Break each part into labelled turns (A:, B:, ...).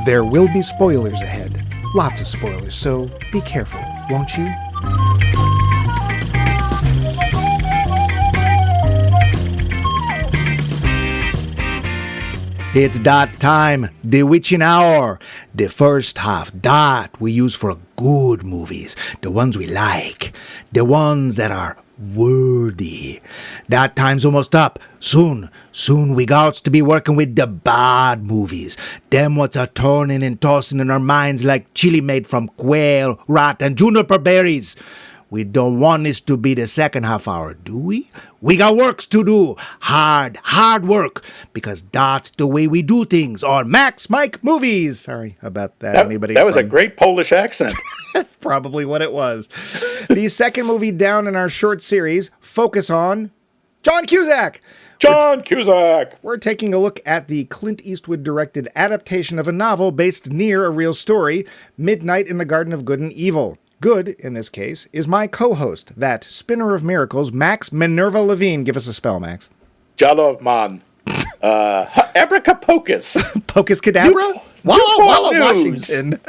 A: There will be spoilers ahead. Lots of spoilers, so be careful, won't you? It's that time, the witching hour. The first half, that we use for good movies, the ones we like, the ones that are worthy. That time's almost up. Soon we got to be working with the bad movies. Them what's a turning and tossing in our minds like chili made from quail, rat, and juniper berries. We don't want this to be the second half hour, do we? We got works to do. Hard work. Because that's the way we do things on Max Mike Movies. Sorry about that.
B: That was a great Polish accent.
A: Probably what it was. The second movie down in our short series, focus on John Cusack.
B: John Cusack.
A: We're taking a look at the Clint Eastwood directed adaptation of a novel based near a real story, Midnight in the Garden of Good and Evil. Good, in this case, is my co-host, that spinner of miracles, Max Minerva Levine. Give us a spell, Max.
B: Jalovman. Abracapocus.
A: Pocus Cadabra? Walla Washington.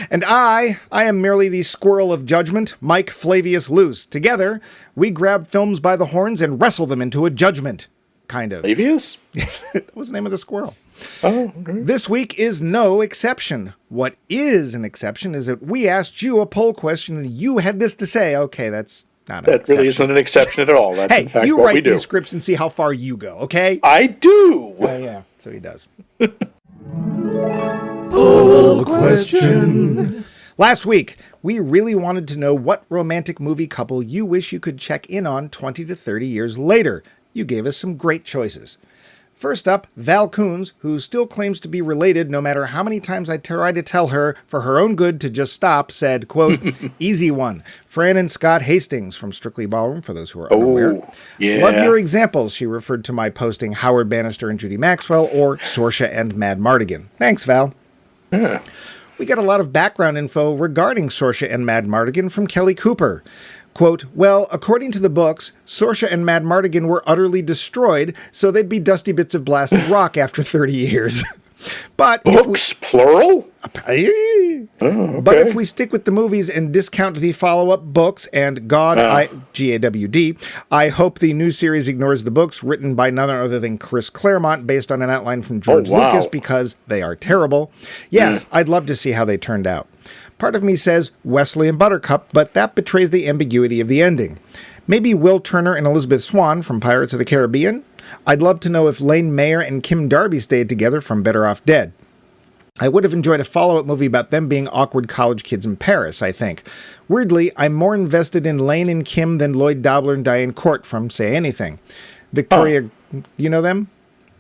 A: And I am merely the squirrel of judgment, Mike Flavius Luce. Together, we grab films by the horns and wrestle them into a judgment. Kind of.
B: Flavius?
A: That was the name of the squirrel.
B: Oh, okay.
A: This week is no exception. What is an exception is that we asked you a poll question and you had this to say. Okay, that's not an exception.
B: That really isn't an exception at all. That's in fact
A: you
B: what we
A: write
B: do.
A: these scripts and see how far you go, okay?
B: I do.
A: Oh, yeah, so he does. Poll question. Last week, we really wanted to know what romantic movie couple you wish you could check in on 20 to 30 years later. You gave us some great choices. First up, Val Coons, who still claims to be related no matter how many times I try to tell her for her own good to just stop, said, quote, easy one, Fran and Scott Hastings from Strictly Ballroom, for those who are unaware.
B: Oh, yeah.
A: Love your examples, she referred to my posting Howard Bannister and Judy Maxwell or Saoirse and Mad Mardigan. Thanks, Val.
B: Yeah.
A: We got a lot of background info regarding Saoirse and Mad Mardigan from Kelly Cooper. Quote, well, according to the books, Saoirse and Mad Mardigan were utterly destroyed, so they'd be dusty bits of blasted rock after 30 years. But
B: books, plural?
A: Okay. But if we stick with the movies and discount the follow-up books and G-A-W-D, I hope the new series ignores the books written by none other than Chris Claremont based on an outline from George Lucas because they are terrible. Yes, I'd love to see how they turned out. Part of me says Wesley and Buttercup, but that betrays the ambiguity of the ending. Maybe Will Turner and Elizabeth Swann from Pirates of the Caribbean? I'd love to know if Lane Mayer and Kim Darby stayed together from Better Off Dead. I would have enjoyed a follow-up movie about them being awkward college kids in Paris, I think. Weirdly, I'm more invested in Lane and Kim than Lloyd Dobler and Diane Court from Say Anything. Victoria, you know them?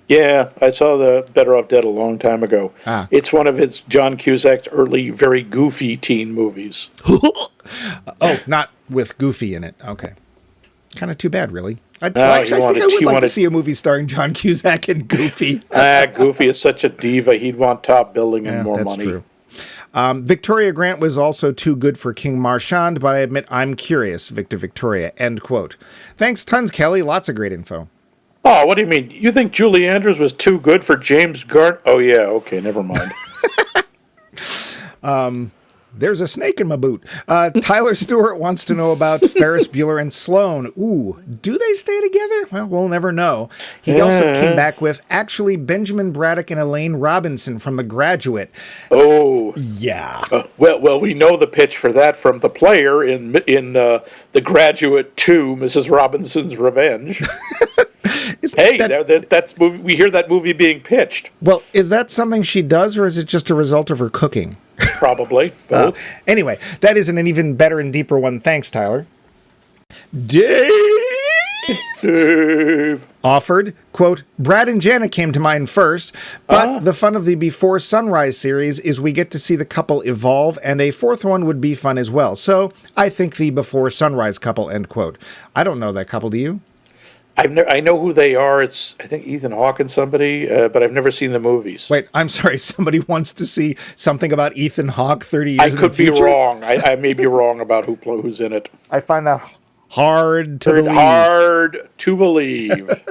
B: Yeah, I saw the Better Off Dead a long time ago. It's one of his John Cusack's early, very goofy teen movies.
A: Oh, not with Goofy in it. Okay. Kind of too bad, really. I think I would like to see a movie starring John Cusack and Goofy.
B: Goofy is such a diva. He'd want top billing and more money.
A: That's true. Victoria Grant was also too good for King Marchand, but I admit I'm curious, Victor Victoria, end quote. Thanks tons, Kelly. Lots of great info.
B: Oh, what do you mean? You think Julie Andrews was too good for James Gart? Oh, yeah. Okay, never mind.
A: There's a snake in my boot. Tyler Stewart wants to know about Ferris Bueller and Sloane. Ooh, do they stay together? Well, we'll never know. He also came back with, actually, Benjamin Braddock and Elaine Robinson from The Graduate.
B: Oh.
A: Yeah.
B: Well, we know the pitch for that from the player in The Graduate 2, Mrs. Robinson's Revenge. That's movie. We hear that movie being pitched.
A: Well, is that something she does, or is it just a result of her cooking?
B: Probably both.
A: Anyway, that is an even better and deeper one. Thanks, Tyler. Dave offered, quote, Brad and Janet came to mind first, but the fun of the Before Sunrise series is we get to see the couple evolve, and a fourth one would be fun as well. So I think the Before Sunrise couple, end quote. I don't know that couple, do you?
B: I know who they are. It's, I think, Ethan Hawke and somebody, but I've never seen the movies.
A: Wait, I'm sorry. Somebody wants to see something about Ethan Hawke 30 years in the future?
B: I could be wrong. I may be wrong about who's in it.
A: I find that hard to believe.
B: Hard to believe.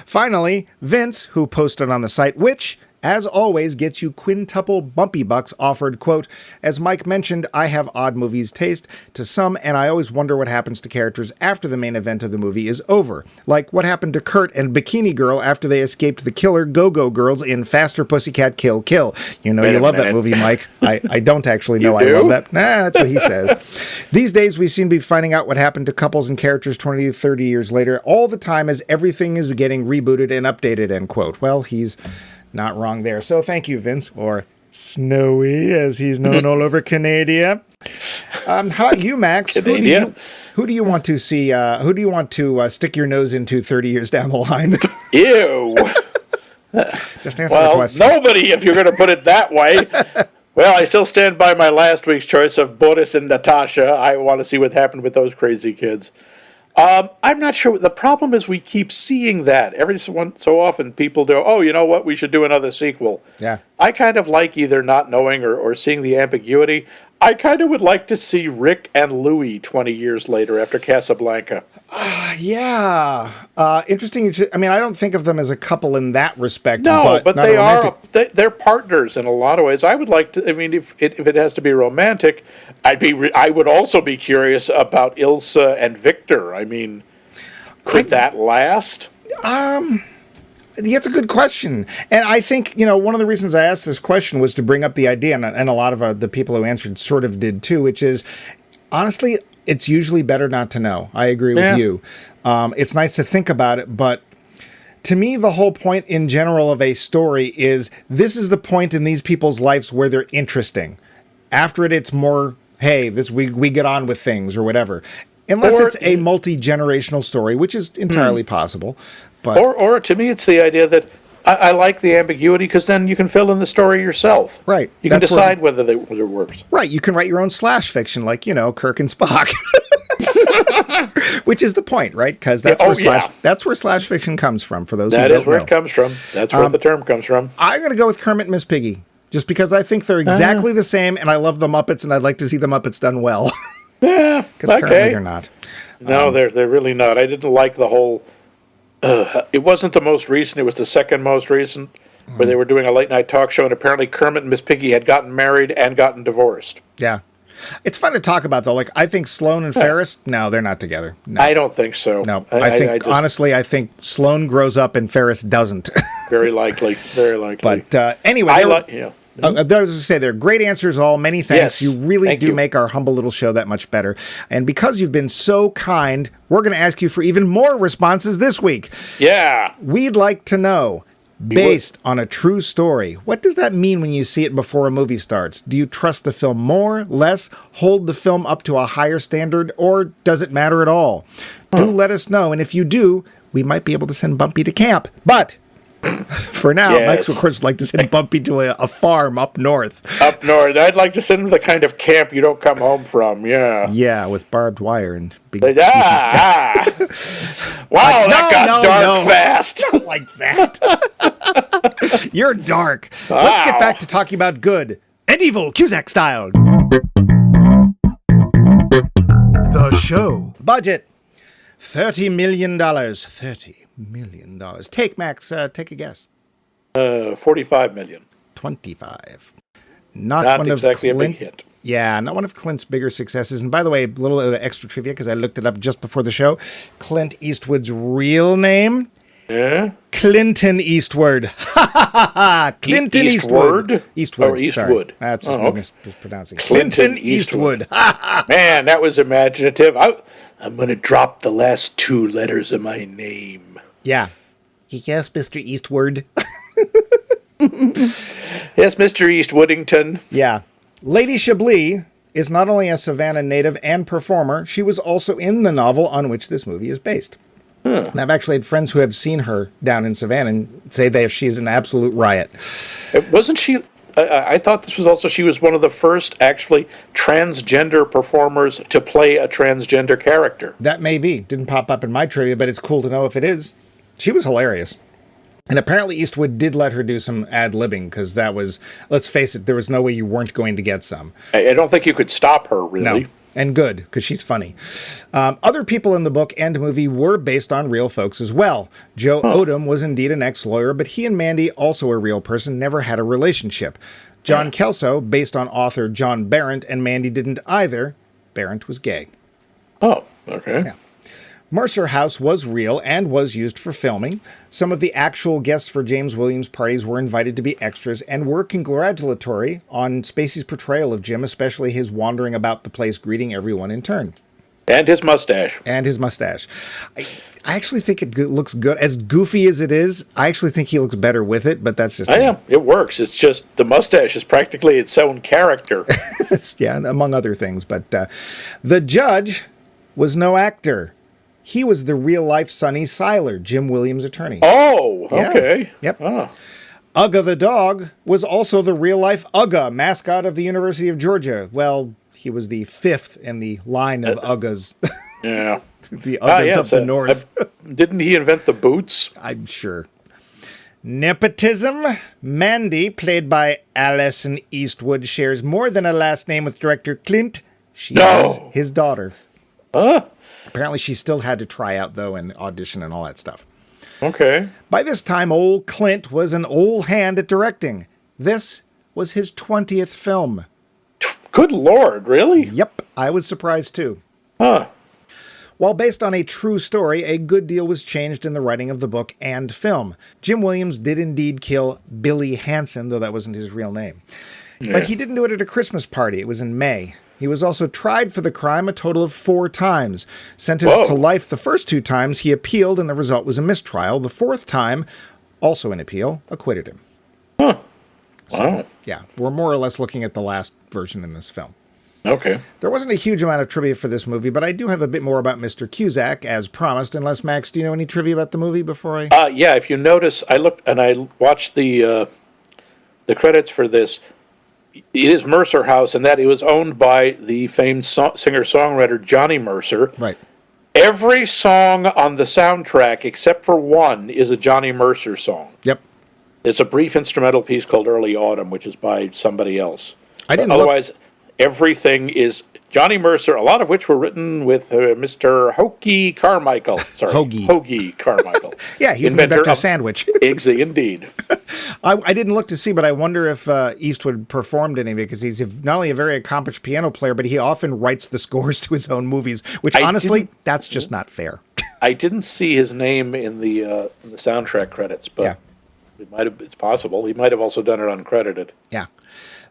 A: Finally, Vince, who posted on the site, which, as always, gets you quintuple bumpy bucks offered, quote, as Mike mentioned, I have odd movies taste to some, and I always wonder what happens to characters after the main event of the movie is over. Like what happened to Kurt and Bikini Girl after they escaped the killer Go-Go Girls in Faster Pussycat Kill Kill. You know you love that movie, Mike. I don't actually know I love that. That's what he says. These days, we seem to be finding out what happened to couples and characters 20 to 30 years later all the time as everything is getting rebooted and updated, end quote. Well, he's not wrong there. So thank you, Vince, or Snowy, as he's known all over Canada. How about you, Max? Who do you want to see? Who do you want to stick your nose into 30 years down the line?
B: Ew.
A: Just answer the question.
B: Nobody, if you're going to put it that way. Well, I still stand by my last week's choice of Boris and Natasha. I want to see what happened with those crazy kids. I'm not sure. The problem is we keep seeing that. Every so often people do, oh, you know what, we should do another sequel.
A: Yeah.
B: I kind of like either not knowing or seeing the ambiguity. I kind of would like to see Rick and Louie 20 years later after Casablanca.
A: Yeah. Interesting. I mean, I don't think of them as a couple in that respect.
B: No, but they are. They're partners in a lot of ways. I would like to. I mean, if it has to be romantic, I would also be curious about Ilsa and Victor. I mean, could that last?
A: It's a good question. And I think, one of the reasons I asked this question was to bring up the idea, and a lot of the people who answered sort of did too, which is, honestly, it's usually better not to know. I agree with you. It's nice to think about it, but to me, the whole point in general of a story is this is the point in these people's lives where they're interesting. After it, it's more, hey, we get on with things or whatever. Unless it's a multi-generational story, which is entirely possible. But
B: or to me, it's the idea that I like the ambiguity because then you can fill in the story yourself.
A: Right.
B: You can decide whether it works.
A: Right. You can write your own slash fiction like, Kirk and Spock. Which is the point, right? Because that's where slash fiction comes from, for those who don't know. That is where
B: it comes from. That's where the term comes from.
A: I'm going to go with Kermit and Miss Piggy, just because I think they're exactly the same, and I love the Muppets, and I'd like to see the Muppets done well.
B: Yeah,
A: because currently they're not.
B: No, they're really not. I didn't like the whole... it wasn't the most recent. It was the second most recent, where they were doing a late-night talk show, and apparently Kermit and Miss Piggy had gotten married and gotten divorced.
A: Yeah. It's fun to talk about, though. Like, I think Sloane and Ferris, no, they're not together. No.
B: I don't think so.
A: No, honestly, I think Sloane grows up and Ferris doesn't.
B: Very likely. Very likely.
A: But anyway...
B: I like... Yeah.
A: I was going to say, they're great answers all. Many thanks.
B: Yes,
A: you really do make our humble little show that much better. And because you've been so kind, we're going to ask you for even more responses this week.
B: Yeah.
A: We'd like to know, based on a true story, what does that mean when you see it before a movie starts? Do you trust the film more, less, hold the film up to a higher standard, or does it matter at all? Do let us know. And if you do, we might be able to send Bumpy to camp. But... for now, Mike's, of course, would like to send Bumpy to a farm up north. Up north.
B: I'd like to send him to the kind of camp you don't come home from,
A: Yeah, with barbed wire and big...
B: Wow, that got dark fast.
A: Not like that. You're dark. Wow. Let's get back to talking about good and evil Cusack style. The show. Budget. $30 million. $30 million. Take, Max, take a guess.
B: 45 million.
A: 25. Not one
B: exactly
A: of Clint,
B: a big hit.
A: Yeah, not one of Clint's bigger successes. And by the way, a little extra trivia, because I looked it up just before the show. Clint Eastwood's real name?
B: Yeah?
A: Clinton Eastwood. Clinton Eastwood.
B: Eastwood. Oh, Eastwood.
A: Sorry. That's just mispronouncing.
B: Clinton Eastwood. Man, that was imaginative. I'm going to drop the last two letters of my name.
A: Yeah. Yes, Mr. Eastward.
B: Yes, Mr. Eastwoodington.
A: Yeah. Lady Chablis is not only a Savannah native and performer, she was also in the novel on which this movie is based. And I've actually had friends who have seen her down in Savannah and say that she's an absolute riot.
B: Wasn't she... I thought this was also... She was one of the first, actually, transgender performers to play a transgender character.
A: That may be. Didn't pop up in my trivia, but it's cool to know if it is. She was hilarious. And apparently Eastwood did let her do some ad-libbing, because that was... Let's face it, there was no way you weren't going to get some.
B: I don't think you could stop her, really.
A: And good, because she's funny. Other people in the book and movie were based on real folks as well. Joe Odom was indeed an ex-lawyer, but he and Mandy, also a real person, never had a relationship. John Kelso, based on author John Berendt, and Mandy didn't either. Berendt was gay.
B: Oh, okay.
A: Yeah. Mercer House was real and was used for filming. Some of the actual guests for James Williams' parties were invited to be extras and were congratulatory on Spacey's portrayal of Jim, especially his wandering about the place greeting everyone in turn.
B: And his mustache.
A: I actually think it looks good. As goofy as it is, I actually think he looks better with it, but that's just me.
B: Yeah, it works. It's just the mustache is practically its own character.
A: Yeah, among other things. But the judge was no actor. He was the real-life Sonny Seiler, Jim Williams' attorney.
B: Oh, okay.
A: Yeah. Yep.
B: Oh.
A: Ugga the dog was also the real-life Ugga, mascot of the University of Georgia. Well, he was the fifth in the line of Uggas.
B: Yeah.
A: The Uggas of the North.
B: Didn't he invent the boots?
A: I'm sure. Nepotism. Mandy, played by Alison Eastwood, shares more than a last name with director Clint. She is his daughter.
B: Huh?
A: Apparently she still had to try out, though, and audition and all that stuff.
B: Okay.
A: By this time, old Clint was an old hand at directing. This was his 20th film.
B: Good Lord, really?
A: Yep, I was surprised, too.
B: Huh.
A: While based on a true story, a good deal was changed in the writing of the book and film. Jim Williams did indeed kill Billy Hansen, though that wasn't his real name. Yeah. But he didn't do it at a Christmas party. It was in May. He was also tried for the crime a total of 4 times. Sentenced to life the first 2 times, he appealed, and the result was a mistrial. The 4th time, also an appeal, acquitted him.
B: Huh.
A: So, wow. Yeah, we're more or less looking at the last version in this film.
B: Okay.
A: There wasn't a huge amount of trivia for this movie, but I do have a bit more about Mr. Cusack, as promised. Unless, Max, do you know any trivia about the movie before I...
B: Yeah, if you notice, I looked and I watched the credits for this. It is Mercer House, and that it was owned by the famed singer-songwriter Johnny Mercer.
A: Right.
B: Every song on the soundtrack, except for one, is a Johnny Mercer song.
A: Yep.
B: It's a brief instrumental piece called Early Autumn, which is by somebody else. Otherwise, everything is Johnny Mercer, a lot of which were written with Mr. Hoagie Carmichael. Sorry, Hoagie Carmichael.
A: Yeah, he's an inventor of sandwich.
B: Indeed.
A: I didn't look to see, but I wonder if Eastwood performed any, because he's not only a very accomplished piano player, but he often writes the scores to his own movies, which honestly, that's just not fair.
B: I didn't see his name in the soundtrack credits, but it's possible. He might have also done it uncredited.
A: Yeah.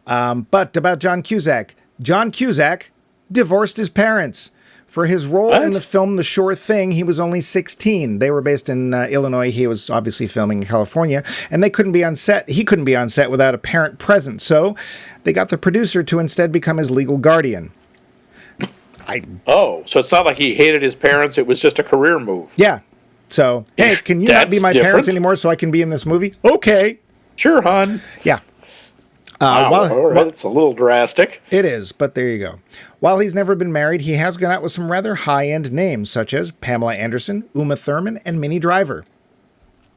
A: But about John Cusack. John Cusack divorced his parents. For his role in the film The Sure Thing, he was only 16. They were based in Illinois. He was obviously filming in California, and they couldn't be on set. He couldn't be on set without a parent present, so they got the producer to instead become his legal guardian.
B: So it's not like he hated his parents. It was just a career move.
A: Yeah. So, hey, can you not be my parents anymore so I can be in this movie? Okay.
B: Sure, hon.
A: Yeah.
B: It's a little drastic.
A: It is, but there you go. While he's never been married, he has gone out with some rather high-end names, such as Pamela Anderson, Uma Thurman, and Minnie Driver.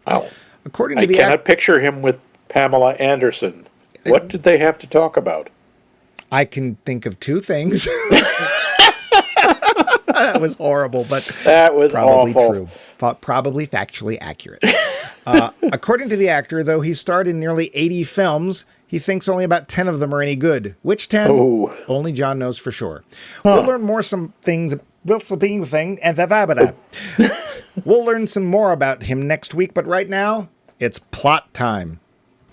B: Wow.
A: According to
B: I cannot picture him with Pamela Anderson. What did they have to talk about?
A: I can think of 2 things. That was horrible, but
B: that was
A: probably
B: awful.
A: True. Probably factually accurate. According to the actor, though he starred in nearly 80 films, he thinks only about 10 of them are any good. Which 10?
B: Oh.
A: Only John knows for sure. We'll learn more We'll learn some more about him next week, but right now, it's plot time.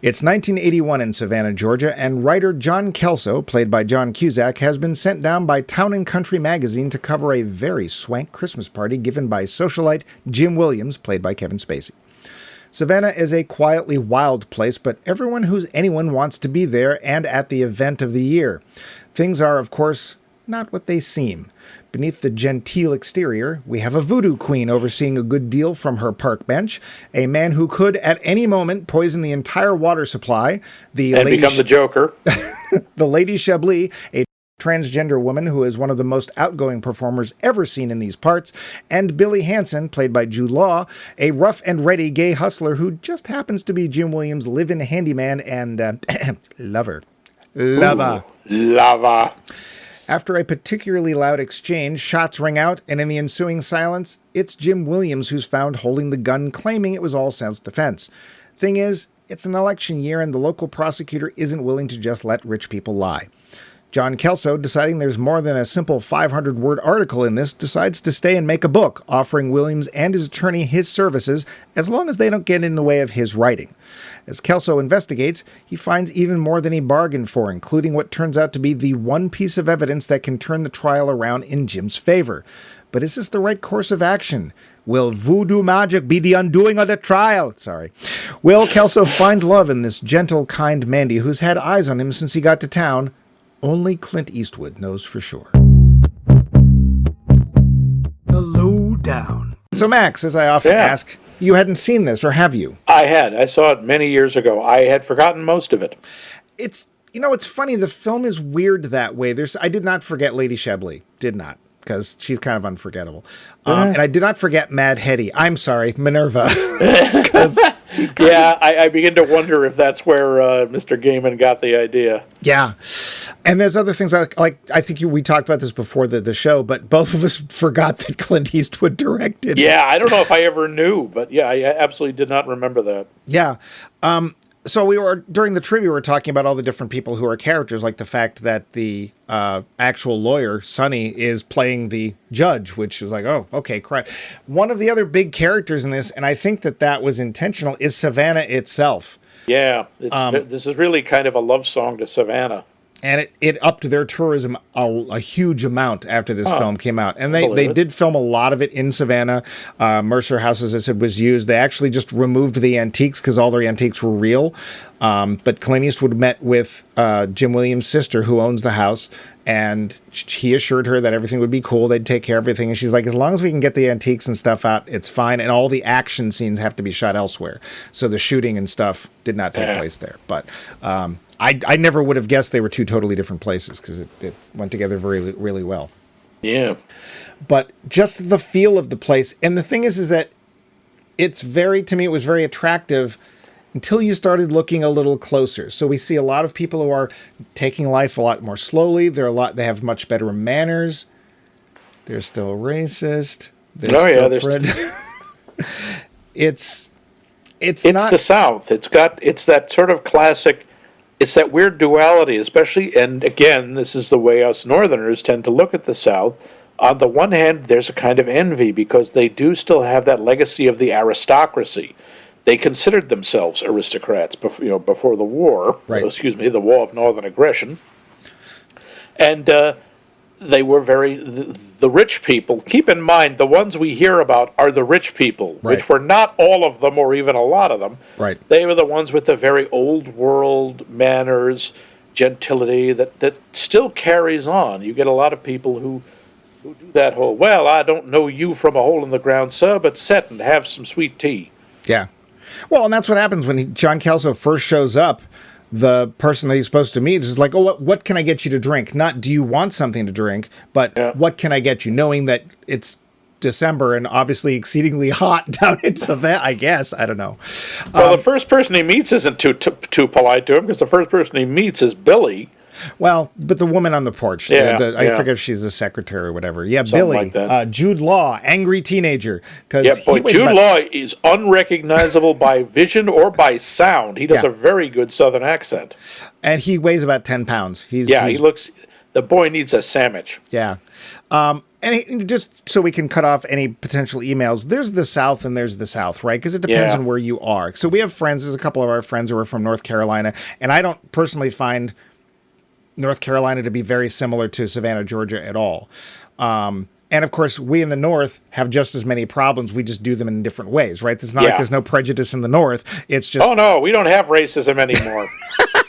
A: It's 1981 in Savannah, Georgia, and writer John Kelso, played by John Cusack, has been sent down by Town & Country magazine to cover a very swank Christmas party given by socialite Jim Williams, played by Kevin Spacey. Savannah is a quietly wild place, but anyone wants to be there and at the event of the year. Things are, of course, not what they seem. Beneath the genteel exterior, we have a voodoo queen overseeing a good deal from her park bench, a man who could, at any moment, poison the entire water supply,
B: and become the Joker,
A: the Lady Chablis, a transgender woman who is one of the most outgoing performers ever seen in these parts, and Billy Hansen, played by Jude Law, a rough and ready gay hustler who just happens to be Jim Williams' live-in handyman and lover.
B: Lava.
A: After a particularly loud exchange, shots ring out, and in the ensuing silence, it's Jim Williams who's found holding the gun, claiming it was all self-defense. Thing is, it's an election year, and the local prosecutor isn't willing to just let rich people lie. John Kelso, deciding there's more than a simple 500-word article in this, decides to stay and make a book, offering Williams and his attorney his services as long as they don't get in the way of his writing. As Kelso investigates, he finds even more than he bargained for, including what turns out to be the one piece of evidence that can turn the trial around in Jim's favor. But is this the right course of action? Will voodoo magic be the undoing of the trial? Will Kelso find love in this gentle, kind Mandy who's had eyes on him since he got to town? Only Clint Eastwood knows for sure. The lowdown. So, Max, as I often ask, you hadn't seen this, or have you?
B: I had. I saw it many years ago. I had forgotten most of it.
A: It's funny. The film is weird that way. I did not forget Lady Shebley. Did not. Because she's kind of unforgettable. And I did not forget Mad Hetty. I'm sorry, Minerva. Because she's
B: I begin to wonder if that's where Mr. Gaiman got the idea.
A: Yeah. And there's other things like I think we talked about this before the show, but both of us forgot that Clint Eastwood directed.
B: Yeah, I don't know if I ever knew, but yeah, I absolutely did not remember that.
A: Yeah. So during the trivia, we were talking about all the different people who are characters, like the fact that the actual lawyer, Sonny, is playing the judge, which was like, oh, okay, crap. One of the other big characters in this, and I think that was intentional, is Savannah itself.
B: Yeah, this is really kind of a love song to Savannah.
A: And it upped their tourism a huge amount after this film came out. And they did film a lot of it in Savannah. Mercer House, as I said, was used. They actually just removed the antiques because all their antiques were real. But Clint Eastwood met with Jim Williams' sister, who owns the house, and he assured her that everything would be cool. They'd take care of everything. And she's like, as long as we can get the antiques and stuff out, it's fine. And all the action scenes have to be shot elsewhere. So the shooting and stuff did not take place there. But I never would have guessed they were two totally different places because it went together very, really well.
B: Yeah.
A: But just the feel of the place. And the thing is that to me, it was very attractive until you started looking a little closer. So we see a lot of people who are taking life a lot more slowly. They have much better manners. They're still racist. It's not
B: the South. It's that sort of classic. It's that weird duality, especially, and again, this is the way us Northerners tend to look at the South. On the one hand, there's a kind of envy because they do still have that legacy of the aristocracy. They considered themselves aristocrats before the war.
A: Right.
B: The War of Northern Aggression. And they were the rich people. Keep in mind, the ones we hear about are the rich people,
A: right,
B: which were not all of them or even a lot of them.
A: Right.
B: They were the ones with the very old world manners, gentility that still carries on. You get a lot of people who do that whole, well, I don't know you from a hole in the ground, sir, but sit and have some sweet tea.
A: Yeah. Well, and that's what happens when John Kelso first shows up. The person that he's supposed to meet is like, oh, what can I get you to drink? Not do you want something to drink, but what can I get you? Knowing that it's December and obviously exceedingly hot down in Savannah, I guess. I don't know.
B: Well, the first person he meets isn't too polite to him because the first person he meets is Billy.
A: Well, but the woman on the porch, I forget if she's the secretary or whatever. Yeah, something Billy, like that. Jude Law, angry teenager.
B: Jude Law is unrecognizable by vision or by sound. He does a very good Southern accent.
A: And he weighs about 10 pounds. He
B: looks, the boy needs a sandwich.
A: Yeah. And just so we can cut off any potential emails, there's the South and there's the South, right? Because it depends on where you are. So we have friends, there's a couple of our friends who are from North Carolina, and I don't personally find North Carolina to be very similar to Savannah, Georgia at all. And of course, we in the North have just as many problems. We just do them in different ways, right? It's not like there's no prejudice in the North. It's just...
B: Oh, no, we don't have racism anymore.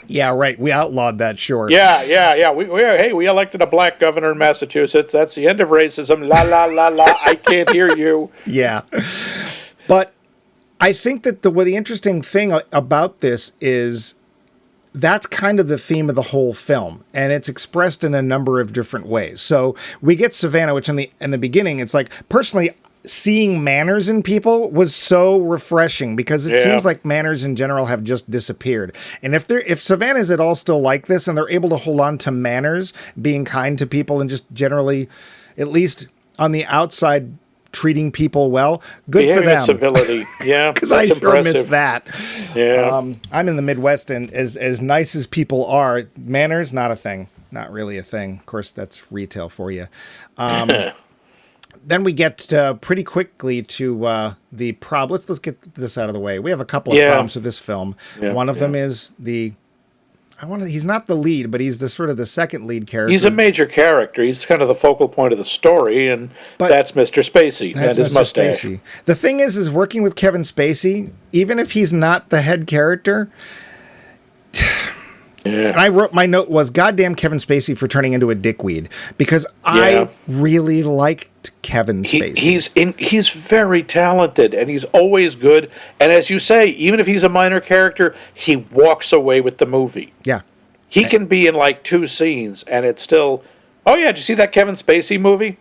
A: Yeah, right. We outlawed that, sure.
B: Yeah. We elected a black governor in Massachusetts. That's the end of racism. La, la, la, la. I can't hear you.
A: Yeah. But I think that the interesting thing about this is that's kind of the theme of the whole film, and it's expressed in a number of different ways. So we get Savannah, which in the beginning, it's like, personally, seeing manners in people was so refreshing, because it seems like manners in general have just disappeared. And if Savannah's at all still like this and they're able to hold on to manners, being kind to people and just generally, at least on the outside, treating people well, good for them.
B: Civility, yeah,
A: because I sure miss
B: impressive.
A: that.
B: Yeah,
A: I'm in the Midwest, and as nice as people are, manners not a thing, not really a thing. Of course, that's retail for you. Then we get pretty quickly to the problem. Let's get this out of the way. We have a couple of problems with this film. One of them is he's not the lead, but he's the sort of the second lead character.
B: he's a major character. He's kind of the focal point of the story, and that's Mr. Spacey and his mustache.
A: Spacey. The thing is working with Kevin Spacey, even if he's not the head character. And I wrote, my note was, goddamn Kevin Spacey for turning into a dickweed, because I really liked Kevin Spacey.
B: He's very talented, and he's always good. And as you say, even if he's a minor character, he walks away with the movie.
A: Yeah.
B: He can be in like 2 scenes, and it's still, oh yeah, did you see that Kevin Spacey movie?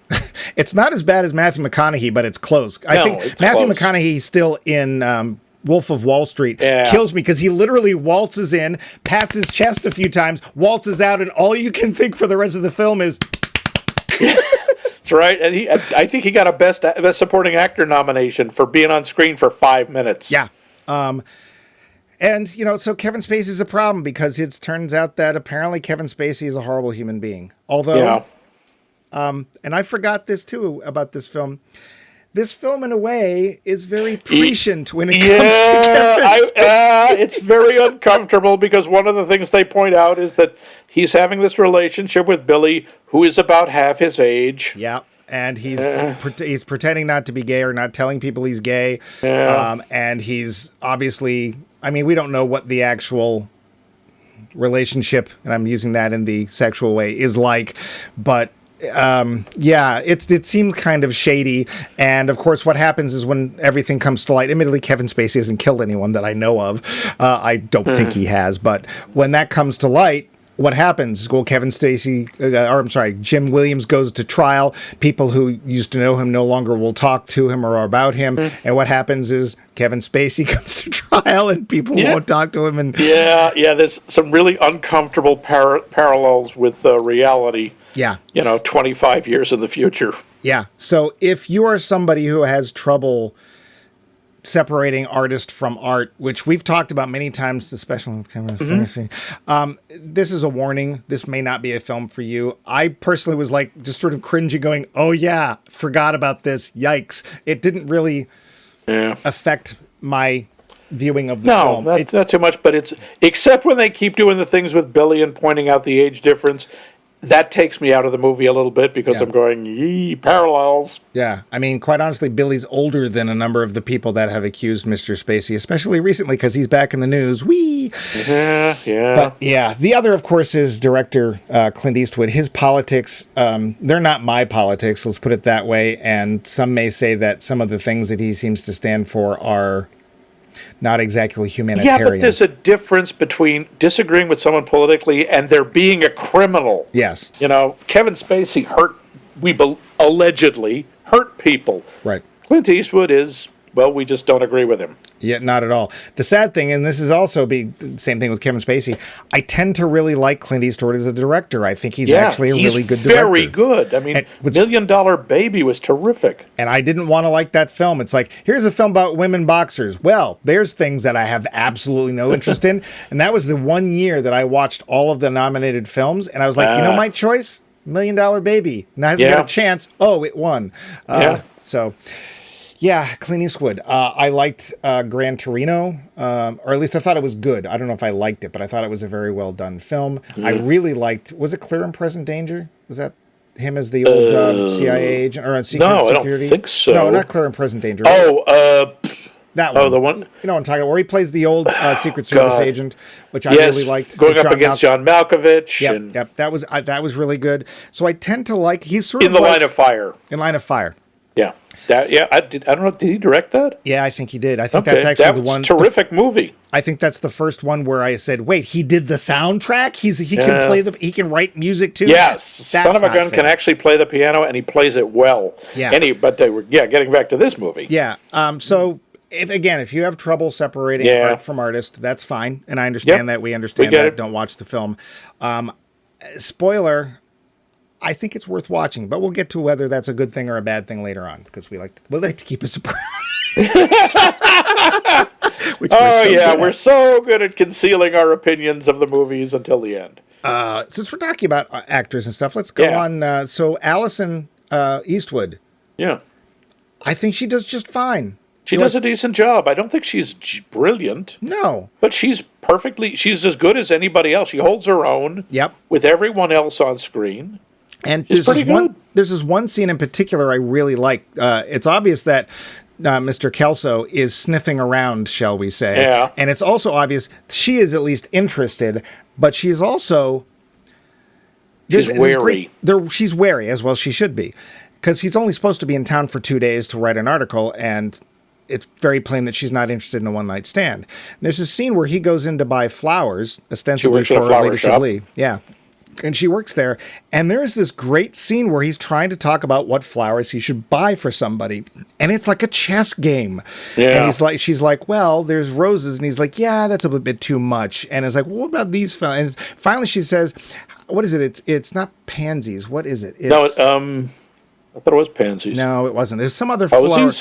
A: It's not as bad as Matthew McConaughey, but it's close. I think Matthew McConaughey's still in Wolf of Wall Street. Kills me, because he literally waltzes in, pats his chest a few times, waltzes out, and all you can think for the rest of the film is...
B: That's right. And I think he got a best supporting actor nomination for being on screen for 5 minutes.
A: Yeah. And, so Kevin Spacey is a problem, because it turns out that apparently Kevin Spacey is a horrible human being. Although, and I forgot this too about this film. This film, in a way, is very prescient when it comes to Kevin Spacey.
B: It's very uncomfortable, because one of the things they point out is that he's having this relationship with Billy, who is about half his age.
A: Yeah, and he's pretending not to be gay, or not telling people he's gay. And he's obviously, we don't know what the actual relationship, and I'm using that in the sexual way, is like, but... it seemed kind of shady. And of course, what happens is when everything comes to light, admittedly, Kevin Spacey hasn't killed anyone that I know of. I don't think he has, but when that comes to light, what happens? Well, Jim Williams goes to trial. People who used to know him no longer will talk to him or about him. And what happens is Kevin Spacey comes to trial, and people won't talk to him. And
B: there's some really uncomfortable parallels with reality.
A: Yeah.
B: 25 years in the future.
A: Yeah. So if you are somebody who has trouble separating artist from art, which we've talked about many times, especially with Kevin Spacey, this is a warning. This may not be a film for you. I personally was like just sort of cringy going, oh yeah, forgot about this. Yikes. It didn't really affect my viewing of the film.
B: No, not too much, but it's, except when they keep doing the things with Billy and pointing out the age difference, that takes me out of the movie a little bit, because I'm going, yee, parallels.
A: Yeah, quite honestly, Billy's older than a number of the people that have accused Mr. Spacey, especially recently, because he's back in the news. Whee!
B: Yeah.
A: But the other, of course, is director Clint Eastwood. His politics, they're not my politics, let's put it that way, and some may say that some of the things that he seems to stand for are not exactly humanitarian.
B: Yeah, but there's a difference between disagreeing with someone politically and there being a criminal.
A: Yes.
B: Kevin Spacey allegedly hurt people.
A: Right.
B: Clint Eastwood is, well, we just don't agree with him.
A: Yeah, not at all. The sad thing, and this is also the same thing with Kevin Spacey, I tend to really like Clint Eastwood as a director. I think he's actually a really good director.
B: Very good. $1 Million Baby was terrific.
A: And I didn't want to like that film. It's like, here's a film about women boxers. Well, there's things that I have absolutely no interest in. And that was the one year that I watched all of the nominated films, and I was like, my choice? $1 Million Baby. Now has it got a chance? Oh, it won. Yeah, Clint Eastwood. I liked Gran Torino, or at least I thought it was good. I don't know if I liked it, but I thought it was a very well done film. I really liked, was it Clear and Present Danger? Was that him as the old CIA agent, or Secret Security?
B: No, I don't think so.
A: No, not Clear and Present Danger. That one.
B: Oh, the one?
A: You know what I'm talking about, where he plays the old Secret Service agent, which I really liked.
B: Going up against John Malkovich.
A: Yep. That was really good. So I tend to like, he's sort of
B: in the Line of Fire.
A: In Line of Fire.
B: Yeah. I don't know. Did he direct that?
A: Yeah, I think he did. I think
B: Okay,
A: that's actually
B: that
A: the
B: was
A: one.
B: terrific movie.
A: I think that's the first one where I said, "Wait, he did the soundtrack. He can play he can write music too."
B: Yes,
A: That's
B: Son of a Gun
A: fair.
B: can actually play the piano, and he plays it well.
A: Yeah.
B: But they were getting back to this movie.
A: Yeah. So if you have trouble separating
B: Yeah.
A: art from artist, that's fine, and I understand that. We understand
B: get
A: that.
B: it.
A: Don't watch the film. Spoiler. I think it's worth watching, but we'll get to whether that's a good thing or a bad thing later on because we like to keep a surprise.
B: We're so good at concealing our opinions of the movies until the end.
A: Since we're talking about actors and stuff, let's go on. So Allison Eastwood,
B: Yeah.
A: I think she does just fine.
B: She does a decent job. I don't think she's brilliant.
A: No.
B: But she's as good as anybody else. She holds her own with everyone else on screen.
A: And
B: there's
A: this one scene in particular I really like. It's obvious that Mr. Kelso is sniffing around, shall we say.
B: Yeah.
A: And it's also obvious she is at least interested, but she's also...
B: She's wary.
A: She's wary, as well she should be. Because he's only supposed to be in town for 2 days to write an article, and it's very plain that she's not interested in a one-night stand. And there's a scene where he goes in to buy flowers, ostensibly for Lady Chablis. Yeah. And she works there. And there's this great scene where he's trying to talk about what flowers he should buy for somebody. And it's like a chess game.
B: Yeah.
A: And she's like, well, there's roses. And he's like, yeah, that's a bit too much. And it's like, well, what about these flowers? And finally she says, what is it? It's not pansies. What is it?
B: I thought it was pansies.
A: No, it wasn't. There's some other flower.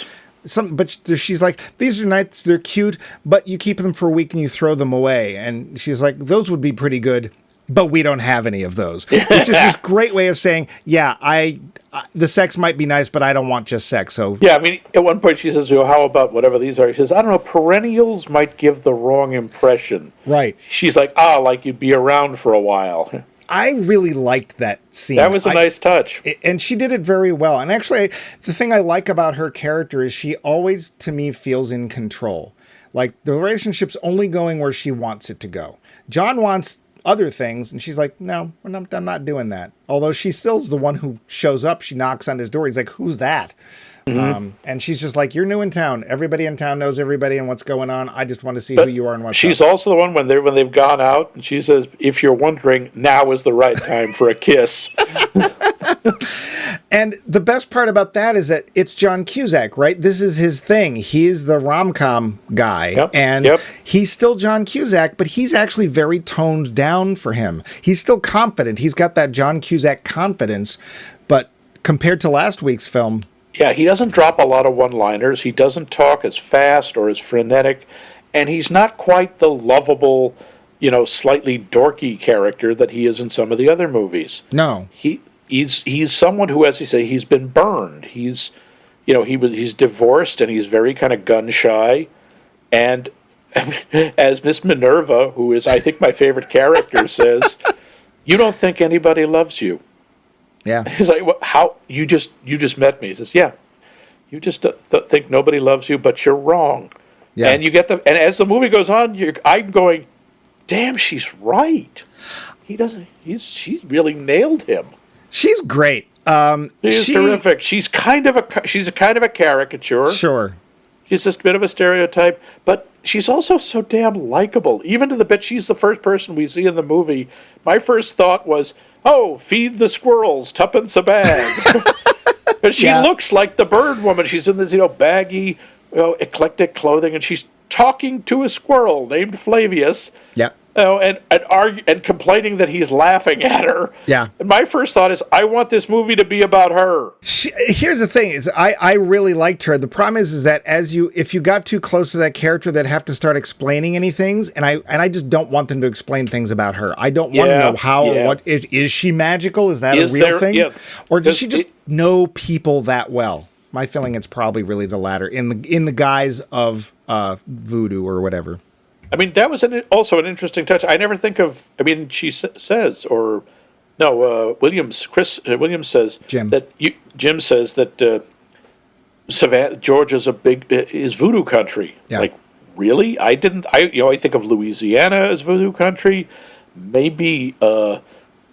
A: But she's like, these are nice, they're cute, but you keep them for a week and you throw them away. And she's like, those would be pretty good, but we don't have any of those. Which is this great way of saying, the sex might be nice, but I don't want just sex. So
B: yeah, I mean, at one point she says, how about whatever these are? She says, I don't know, perennials might give the wrong impression.
A: Right.
B: She's like, like you'd be around for a while.
A: I really liked that scene.
B: That was a nice touch.
A: And she did it very well. And actually, the thing I like about her character is she always, to me, feels in control. Like, the relationship's only going where she wants it to go. John wants other things, and she's like, no, I'm not doing that. Although she still's the one who shows up. She knocks on his door. He's like, who's that? Mm-hmm. And she's just like, you're new in town. Everybody in town knows everybody and what's going on. I just want to see who you are and what's
B: She's also the one when they've gone out, and she says, if you're wondering, now is the right time for a kiss.
A: And the best part about that is that it's John Cusack, right? This is his thing. He is the rom-com guy. He's still John Cusack, but he's actually very toned down for him. He's still confident. He's got that John Cusack confidence, but compared to last week's film...
B: Yeah, he doesn't drop a lot of one-liners. He doesn't talk as fast or as frenetic, and he's not quite the lovable, slightly dorky character that he is in some of the other movies.
A: No.
B: He's someone who, as you say, he's been burned. He's divorced and he's very kind of gun shy, and as Miss Minerva, who is I think my favorite character, says, "You don't think anybody loves you."
A: Yeah.
B: He's like, well, how you just met me? He says, yeah, you just think nobody loves you, but you're wrong. Yeah. And you get and as the movie goes on, I'm going, damn, she's right. She really nailed him.
A: She's great.
B: She's terrific. She's kind of a caricature.
A: Sure.
B: She's just a bit of a stereotype, but she's also so damn likable. Even to the bit she's the first person we see in the movie. My first thought was, feed the squirrels, tuppence a bag. But she looks like the bird woman. She's in this, baggy, eclectic clothing, and she's talking to a squirrel named Flavius.
A: Yeah.
B: And complaining that he's laughing at her.
A: Yeah.
B: And my first thought is, I want this movie to be about her.
A: Here's the thing: is I really liked her. The problem is that if you got too close to that character, they'd have to start explaining any things, and I just don't want them to explain things about her. I don't want to know how or what is she magical? Is that a real thing? Yeah. Or does she just know people that well? My feeling it's probably really the latter, in the guise of voodoo or whatever.
B: I mean, that was also an interesting touch. I never think of. I mean, she says, or no, Williams says
A: Jim
B: says that Savannah, Georgia's is voodoo country.
A: Yeah.
B: Like, really? I think of Louisiana as voodoo country, maybe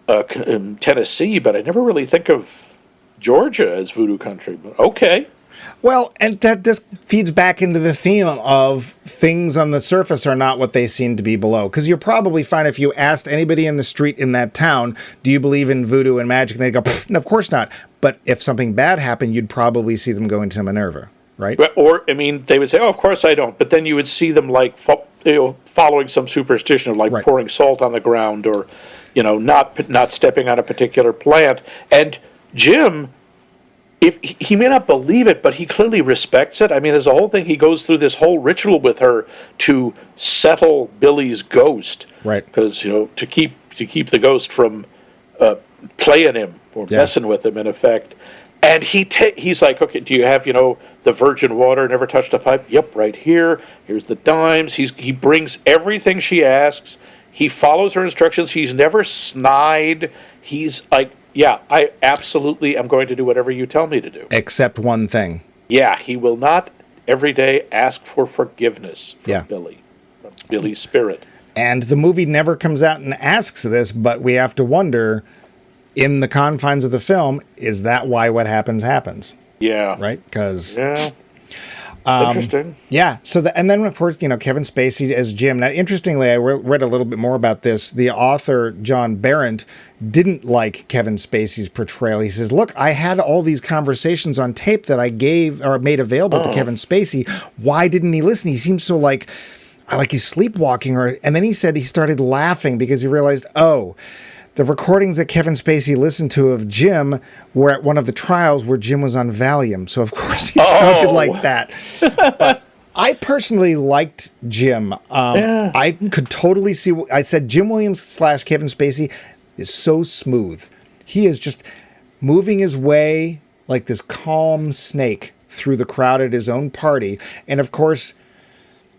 B: Tennessee, but I never really think of Georgia as voodoo country. But okay.
A: Well, and that this feeds back into the theme of things on the surface are not what they seem to be below. Because you'll probably find if you asked anybody in the street in that town, do you believe in voodoo and magic? And they'd go, no, of course not. But if something bad happened, you'd probably see them going to Minerva, right?
B: Or, I mean, they would say, oh, of course I don't. But then you would see them, like, following some superstition of, like,
A: Right.
B: pouring salt on the ground or, not stepping on a particular plant. And Jim, if he may not believe it, but he clearly respects it. I mean, there's a whole thing. He goes through this whole ritual with her to settle Billy's ghost.
A: Right.
B: Because, to keep the ghost from playing him or messing with him, in effect. And he's like, okay, do you have, the virgin water, never touched a pipe? Yep, right here. Here's the dimes. He brings everything she asks. He follows her instructions. He's never snide. He's like, yeah, I absolutely am going to do whatever you tell me to do.
A: Except one thing.
B: Yeah, he will not every day ask for forgiveness from Billy, from Billy's spirit.
A: And the movie never comes out and asks this, but we have to wonder, in the confines of the film, is that why what happens happens?
B: Yeah.
A: Right? Because...
B: Yeah. Interesting.
A: Yeah. So, and then, of course, Kevin Spacey as Jim. Now, interestingly, I read a little bit more about this. The author, John Berendt, didn't like Kevin Spacey's portrayal. He says, look, I had all these conversations on tape that I gave or made available to Kevin Spacey. Why didn't he listen? He seems so like he's sleepwalking. And then he said he started laughing because he realized, the recordings that Kevin Spacey listened to of Jim were at one of the trials where Jim was on Valium. So, of course, he sounded like that. But I personally liked Jim. I could totally see... I said Jim Williams / Kevin Spacey is so smooth. He is just moving his way like this calm snake through the crowd at his own party. And, of course...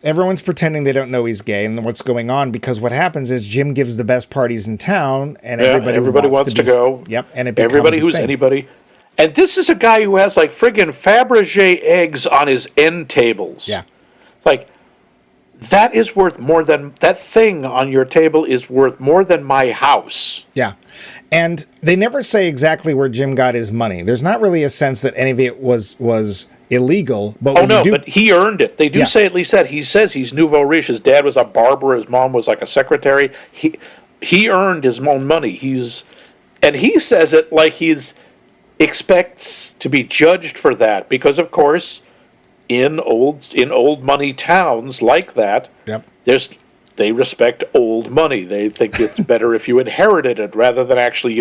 A: everyone's pretending they don't know he's gay and what's going on, because what happens is Jim gives the best parties in town, and everybody wants to
B: go.
A: Yep, and it becomes
B: everybody who's anybody. And this is a guy who has like friggin' Fabergé eggs on his end tables.
A: Yeah,
B: it's like that is worth more than that thing on your table is worth more than my house.
A: Yeah, and they never say exactly where Jim got his money. There's not really a sense that any of it was illegal, but
B: but he earned it. They do say at least that. He says he's nouveau riche. His dad was a barber. His mom was like a secretary. He earned his own money. And he says it like he's expects to be judged for that, because of course, in old money towns like that, they respect old money. They think it's better if you inherited it rather than actually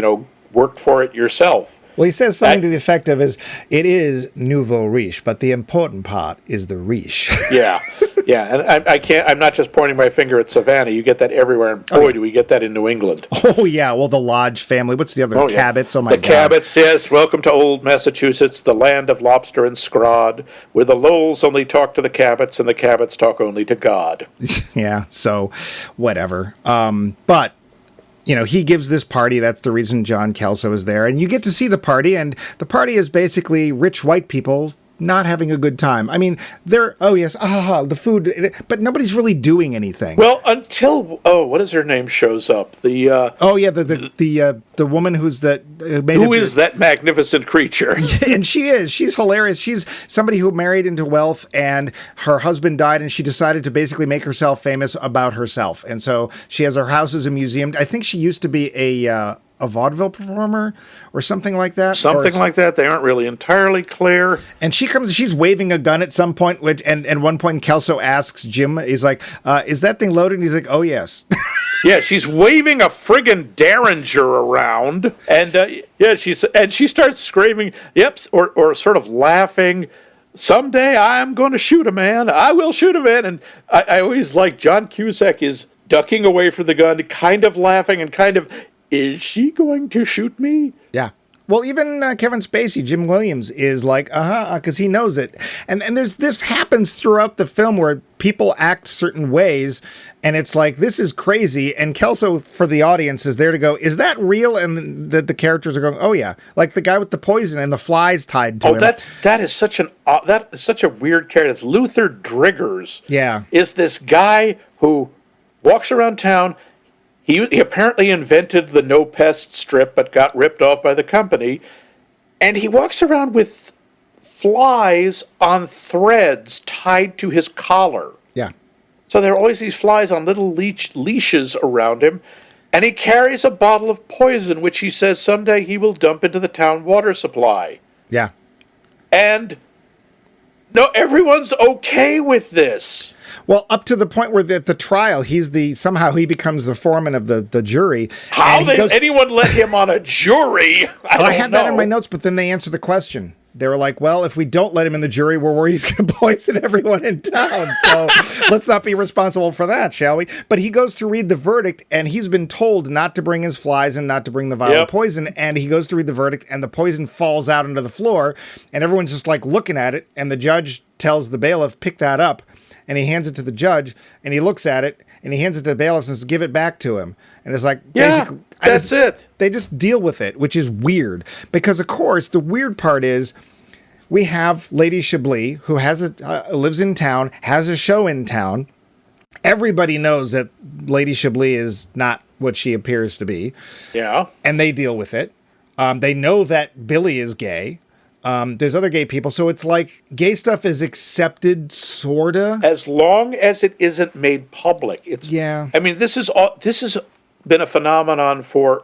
B: worked for it yourself.
A: Well, he says something to the effect of it is nouveau riche, but the important part is the riche. Yeah.
B: And I'm not just pointing my finger at Savannah. You get that everywhere. And boy, do we get that in New England.
A: Oh, yeah. Well, the Lodge family. What's the other? Cabots. Oh, my God.
B: The Cabots, yes. Welcome to old Massachusetts, the land of lobster and scrod, where the Lowells only talk to the Cabots and the Cabots talk only to God.
A: Yeah. So, whatever. But... he gives this party. That's the reason John Kelso is there. And you get to see the party. And the party is basically rich white people not having a good time. I mean, they're, the food, but nobody's really doing anything.
B: Well, until, what is her name shows up? The
A: woman who's that.
B: Who is that magnificent creature?
A: And she's hilarious. She's somebody who married into wealth, and her husband died, and she decided to basically make herself famous about herself. And so she has her house as a museum. I think she used to be a vaudeville performer or something like that.
B: Like that. They aren't really entirely clear.
A: And she's waving a gun at some point, and one point Kelso asks Jim, he's like, is that thing loaded? And he's like, oh, yes.
B: Yeah, she's waving a friggin' Derringer around, and she starts screaming, or sort of laughing. Someday I'm going to shoot a man. I will shoot a man. And I always like John Cusack is ducking away from the gun, kind of laughing and kind of, is she going to shoot me?
A: Yeah. Well, even Kevin Spacey, Jim Williams, is like, because he knows it. And this happens throughout the film where people act certain ways, and it's like, this is crazy. And Kelso, for the audience, is there to go, is that real? And the characters are going, oh, yeah. Like the guy with the poison and the flies tied to him.
B: That is such a weird character. It's Luther Driggers.
A: Yeah.
B: Is this guy who walks around town. He apparently invented the no pest strip, but got ripped off by the company. And he walks around with flies on threads tied to his collar.
A: Yeah.
B: So there are always these flies on little leashes around him, and he carries a bottle of poison, which he says someday he will dump into the town water supply.
A: Yeah.
B: And no, everyone's okay with this.
A: Well, up to the point where at the trial, somehow he becomes the foreman of the jury.
B: How did anyone let him on a jury?
A: I had that in my notes, but then they answer the question. They were like, well, if we don't let him in the jury, we're worried he's going to poison everyone in town. So let's not be responsible for that, shall we? But he goes to read the verdict, and he's been told not to bring his flies and not to bring the vial of poison. And he goes to read the verdict, and the poison falls out onto the floor. And everyone's just like looking at it. And the judge tells the bailiff, pick that up. And he hands it to the judge, and he looks at it, and he hands it to the bailiff and says, give it back to him. And it's like,
B: yeah, that's it.
A: They just deal with it, which is weird. Because, of course, the weird part is we have Lady Chablis, who lives in town, has a show in town. Everybody knows that Lady Chablis is not what she appears to be.
B: Yeah.
A: And they deal with it. They know that Billy is gay. There's other gay people, so it's like gay stuff is accepted, sorta,
B: as long as it isn't made public. I mean, this has been a phenomenon for,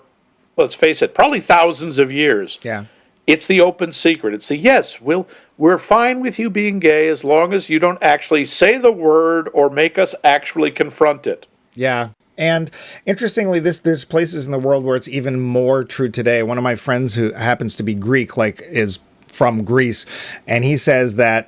B: let's face it, probably thousands of years.
A: Yeah,
B: it's the open secret. It's we're fine with you being gay as long as you don't actually say the word or make us actually confront it.
A: Yeah. And interestingly, there's places in the world where it's even more true today. One of my friends who happens to be Greek, is from Greece, and he says that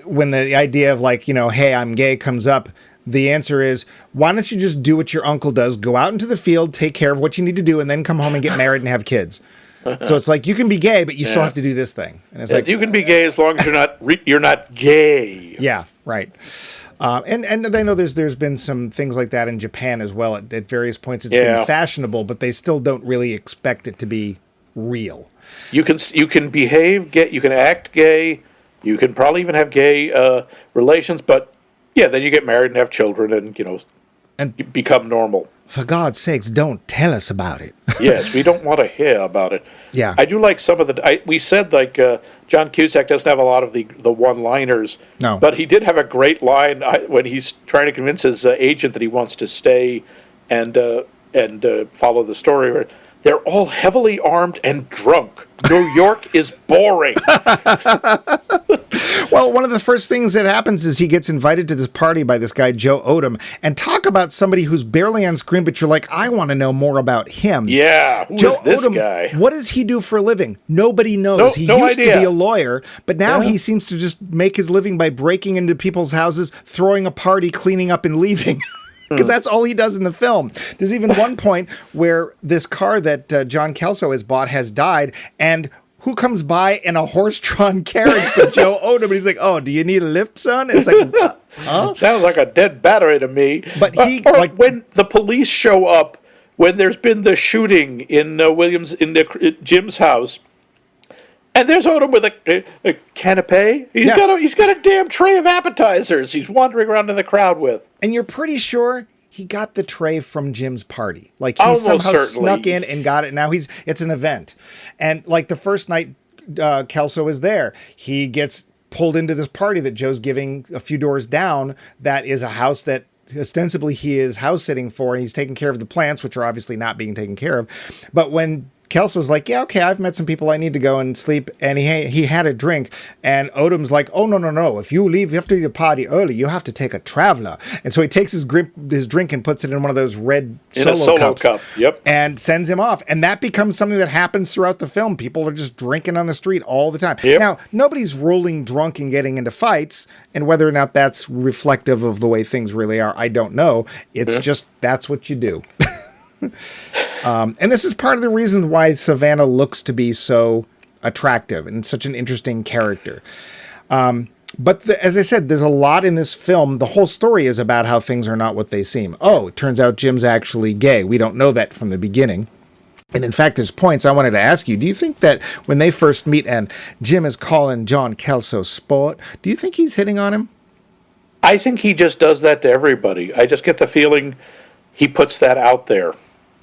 A: when the idea of hey, I'm gay comes up, the answer is, why don't you just do what your uncle does, go out into the field, take care of what you need to do, and then come home and get married and have kids. So it's like, you can be gay, but you still have to do this thing. And it's
B: you can be gay as long as you're not gay.
A: Yeah, right. And I know there's been some things like that in Japan as well. At various points, it's been fashionable, but they still don't really expect it to be real.
B: You can behave gay, you can act gay, you can probably even have gay relations, but then you get married and have children, and you become normal.
A: For God's sakes, don't tell us about it.
B: Yes, we don't want to hear about it.
A: Yeah,
B: I do like some of we said John Cusack doesn't have a lot of the one-liners.
A: No,
B: but he did have a great line when he's trying to convince his agent that he wants to stay and follow the story. Where they're all heavily armed and drunk. New York is boring.
A: Well, one of the first things that happens is he gets invited to this party by this guy, Joe Odom, and talk about somebody who's barely on screen, but you're like, I want to know more about him.
B: Yeah,
A: Joe
B: this
A: Odom,
B: guy?
A: What does he do for a living? Nobody knows. He used to be a lawyer, but now he seems to just make his living by breaking into people's houses, throwing a party, cleaning up, and leaving. Because that's all he does in the film. There's even one point where this car that John Kelso has bought has died, and who comes by in a horse-drawn carriage but Joe Odom? And he's like, oh, do you need a lift, son? And it's like, huh?
B: Sounds like a dead battery to me.
A: But
B: when the police show up, when there's been the shooting in Jim's house, and there's Odom with a canapé. He's got a damn tray of appetizers he's wandering around in the crowd with.
A: And you're pretty sure he got the tray from Jim's party. He somehow snuck in and got it. Now it's an event. And the first night Kelso is there, he gets pulled into this party that Joe's giving a few doors down. That is a house that ostensibly he is house sitting for, and he's taking care of the plants, which are obviously not being taken care of. But when Kelso's like, yeah, okay, I've met some people, I need to go and sleep. And he had a drink. And Odom's like, oh, no. If you leave after the party early, you have to take a traveler. And so he takes his drink and puts it in one of those red solo cups.
B: Yep.
A: And sends him off. And that becomes something that happens throughout the film. People are just drinking on the street all the time.
B: Yep.
A: Now, nobody's rolling drunk and getting into fights. And whether or not that's reflective of the way things really are, I don't know. It's just, that's what you do. And this is part of the reason why Savannah looks to be so attractive and such an interesting character. But as I said, there's a lot in this film. The whole story is about how things are not what they seem. Oh, it turns out Jim's actually gay. We don't know that from the beginning. And in fact, there's points I wanted to ask you. Do you think that when they first meet and Jim is calling John Kelso sport, do you think he's hitting on him?
B: I think he just does that to everybody. I just get the feeling he puts that out there.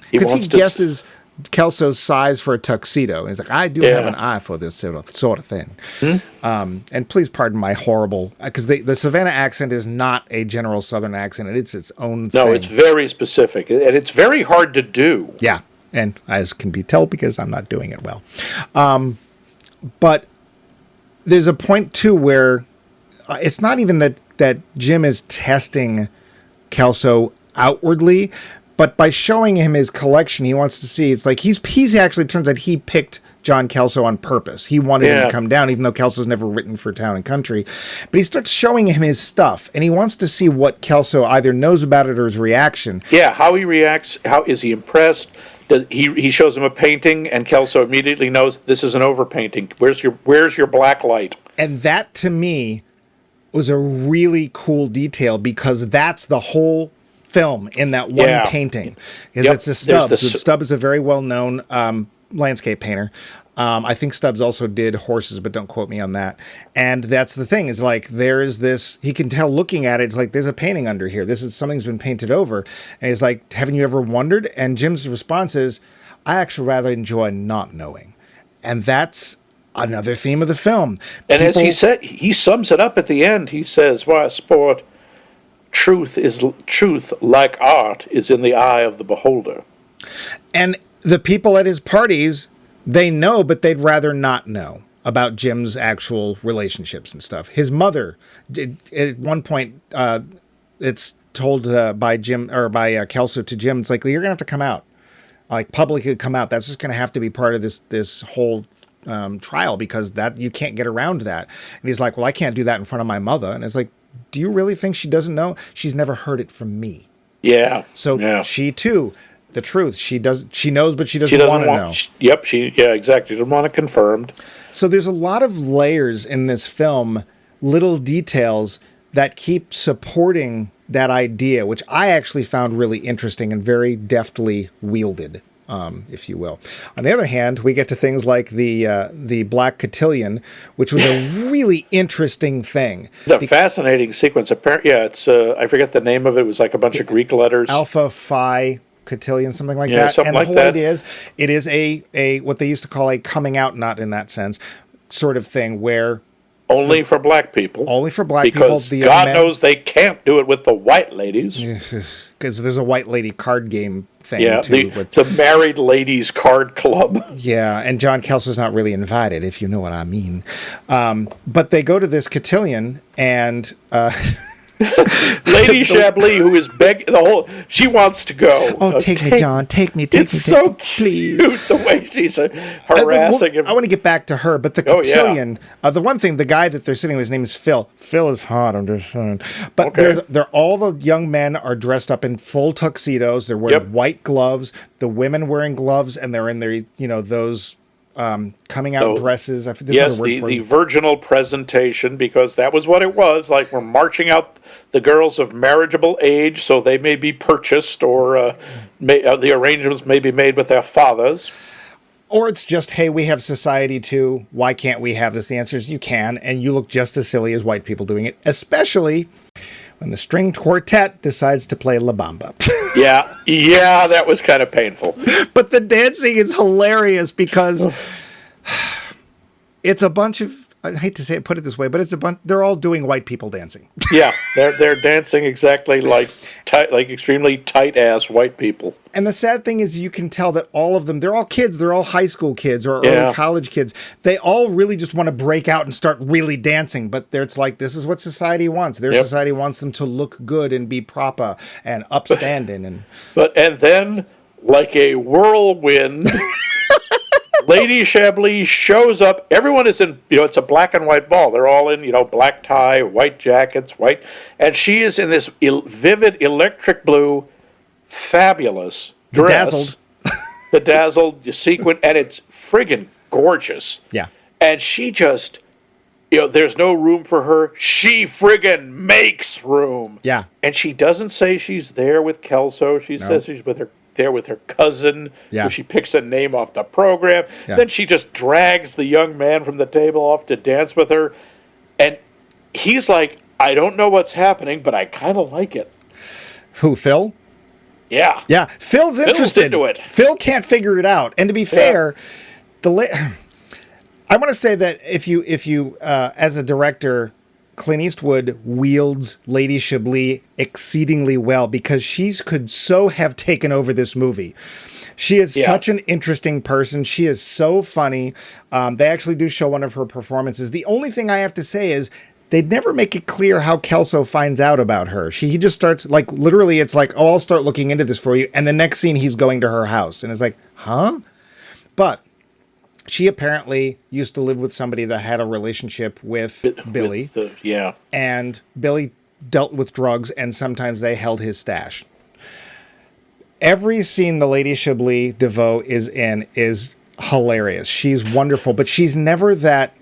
A: Because he guesses Kelso's size for a tuxedo. And he's like, I do have an eye for this sort of thing. And please pardon my horrible, because the Savannah accent is not a general Southern accent. It's its own thing.
B: No, it's very specific, and it's very hard to do.
A: Yeah, and as can be told, because I'm not doing it well. But there's a point, too, where it's not even that Jim is testing Kelso outwardly, but by showing him his collection, he wants to see. It's like he's actually, it turns out he picked John Kelso on purpose. He wanted him to come down, even though Kelso's never written for Town and Country. But he starts showing him his stuff, and he wants to see what Kelso either knows about it or his reaction.
B: Yeah, how he reacts. How is he impressed? He shows him a painting, and Kelso immediately knows this is an overpainting. Where's your black light?
A: And that, to me, was a really cool detail, because that's the whole film in that one painting. It's a Stubbs. Stubbs is a very well-known landscape painter. I think Stubbs also did horses, but don't quote me on that. And that's the thing, is like, there is this, he can tell looking at it, it's like, there's a painting under here. Something's been painted over. And he's like, haven't you ever wondered? And Jim's response is, I actually rather enjoy not knowing. And that's another theme of the film.
B: And as he said, he sums it up at the end. He says, why, sport, truth, like art, is in the eye of the beholder. And
A: the people at his parties, they know, but they'd rather not know about Jim's actual relationships and stuff. His mother, at one point, it's told by Jim, or by Kelso to Jim, it's like, you're gonna have to come out, like publicly come out. That's just gonna have to be part of this whole trial, because that you can't get around that. And he's like, well, I can't do that in front of my mother. And it's like, do you really think she doesn't know? She's never heard it from me.
B: Yeah.
A: So she too, the truth, she knows, but she doesn't want to know.
B: Exactly. She doesn't want it confirmed.
A: So there's a lot of layers in this film, little details that keep supporting that idea, which I actually found really interesting and very deftly wielded, if you will. On the other hand, we get to things like the Black Cotillion, which was a really interesting thing.
B: It's a fascinating sequence. Apparently, it's I forget the name of it. It was like a bunch of Greek letters.
A: Alpha, Phi, Cotillion, something like that.
B: Something
A: and the
B: like
A: whole
B: that.
A: idea is, it is a what they used to call a coming out, not in that sense, sort of thing, where
B: only for black people.
A: Only for black
B: people. Because God knows they can't do it with the white ladies.
A: Because there's a white lady card game thing,
B: too. The Married Ladies Card Club.
A: Yeah, and John Kelso's not really invited, if you know what I mean. But they go to this cotillion, and...
B: Lady Chablis, who is begging she wants to go.
A: Oh, take me, John. Take me.
B: It's so cute, the way she's harassing him.
A: I want to get back to her, but the cotillion, the one thing, the guy that they're sitting with, his name is Phil. Phil is hot, I'm just saying. But they're all the young men are dressed up in full tuxedos. They're wearing white gloves. The women wearing gloves, and they're in their, those... coming out dresses.
B: The virginal presentation, because that was what it was. Like, we're marching out the girls of marriageable age, so they may be purchased, or the arrangements may be made with their fathers.
A: Or it's just, hey, we have society too. Why can't we have this? The answer is you can, and you look just as silly as white people doing it, especially when the string quartet decides to play La Bamba.
B: Yeah, that was kind of painful.
A: But the dancing is hilarious, because it's a bunch of, I hate to put it this way, but it's a bunch, they're all doing white people dancing.
B: Yeah, they're dancing exactly like extremely tight-ass white people.
A: And the sad thing is, you can tell that all of them, they're all kids, they're all high school kids or early college kids. They all really just want to break out and start really dancing, but it's like, this is what society wants. Their society wants them to look good and be proper and upstanding.
B: And then, like a whirlwind... Lady Chablis shows up. Everyone is in, it's a black and white ball. They're all in, black tie, white jackets, white. And she is in this vivid electric blue, fabulous dress. Bedazzled, sequin, and it's friggin' gorgeous.
A: Yeah.
B: And she just, there's no room for her. She friggin' makes room.
A: Yeah.
B: And she doesn't say she's there with Kelso. She says she's there with her cousin, who she picks a name off the program. Yeah. Then she just drags the young man from the table off to dance with her. And he's like, I don't know what's happening, but I kind of like it.
A: Who, Phil?
B: Yeah.
A: Yeah, Phil's interested.
B: Into it.
A: Phil can't figure it out. And to be fair, I want to say that if you as a director, Clint Eastwood wields Lady Chablis exceedingly well because she could so have taken over this movie. She is such an interesting person. She is so funny. They actually do show one of her performances. The only thing I have to say is they'd never make it clear how Kelso finds out about her. He just starts, like, literally, it's like, oh, I'll start looking into this for you. And the next scene, he's going to her house. And it's like, huh? But she apparently used to live with somebody that had a relationship with Billy. And Billy dealt with drugs, and sometimes they held his stash. Every scene the Lady Chablis DeVoe is in is hilarious. She's wonderful, but she's never that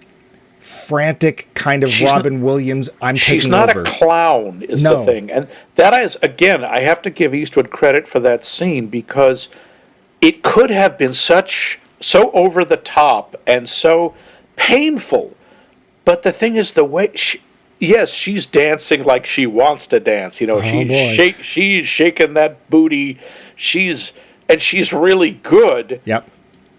A: frantic kind of Robin Williams, I'm taking over.
B: She's not a clown, is the thing. And that is, again, I have to give Eastwood credit for that scene because it could have been so over the top and so painful. But the thing is, the way she's dancing like she wants to dance. You know, she's shaking that booty. She's really good.
A: Yep.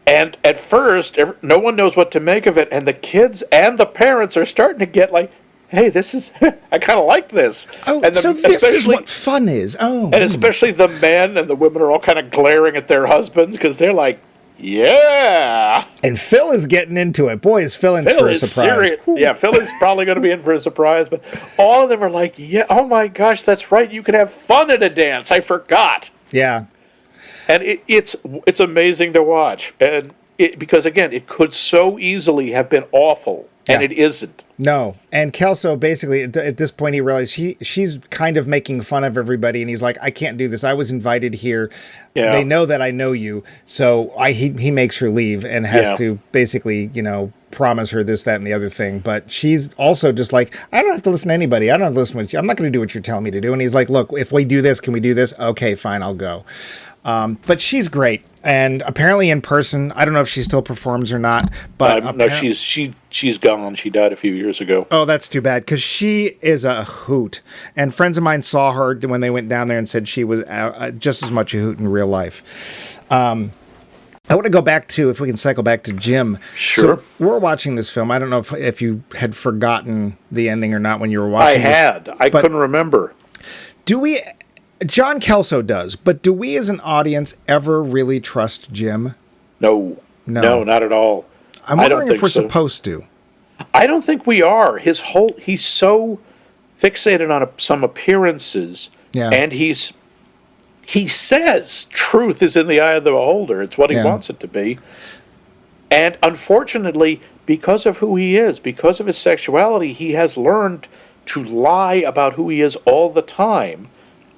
B: And at first, no one knows what to make of it, and the kids and the parents are starting to get like, hey, this is, I kind of like this.
A: Oh, so this is what fun is. Oh.
B: And especially the men and the women are all kind of glaring at their husbands because they're like, yeah.
A: And Phil is getting into it. Boy, is Phil in for a surprise.
B: Yeah, Phil is probably going to be in for a surprise, but all of them are like, yeah, oh my gosh, that's right. You can have fun at a dance. I forgot.
A: Yeah.
B: And it's amazing to watch. And because, again, it could so easily have been awful, and it isn't.
A: No. And Kelso, basically, at this point, he realized she's kind of making fun of everybody, and he's like, I can't do this. I was invited here. Yeah. They know that I know you. So he makes her leave and has to basically, promise her this, that, and the other thing. But she's also just like, I don't have to listen to anybody. I don't have to listen to you. I'm not going to do what you're telling me to do. And he's like, look, if we do this, can we do this? Okay, fine, I'll go. But she's great, and apparently in person, I don't know if she still performs or not. But
B: no, she's gone. She died a few years ago.
A: Oh, that's too bad because she is a hoot. And friends of mine saw her when they went down there and said she was just as much a hoot in real life. I want to go back to, if we can cycle back to Jim.
B: Sure.
A: So we're watching this film. I don't know if you had forgotten the ending or not when you were watching.
B: I couldn't remember.
A: Do we? John Kelso does, but do we as an audience ever really trust Jim?
B: No, not at all.
A: I'm wondering if we're supposed to.
B: I don't think we are. He's so fixated on some appearances, and he says truth is in the eye of the beholder. It's what he wants it to be. And unfortunately, because of who he is, because of his sexuality, he has learned to lie about who he is all the time.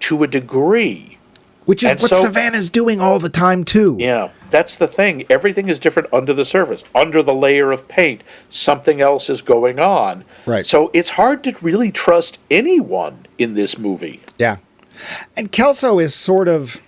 B: To a degree.
A: Which is what Savannah's doing all the time, too.
B: Yeah, that's the thing. Everything is different under the surface. Under the layer of paint, something else is going on.
A: Right.
B: So it's hard to really trust anyone in this movie.
A: Yeah. And Kelso is sort of...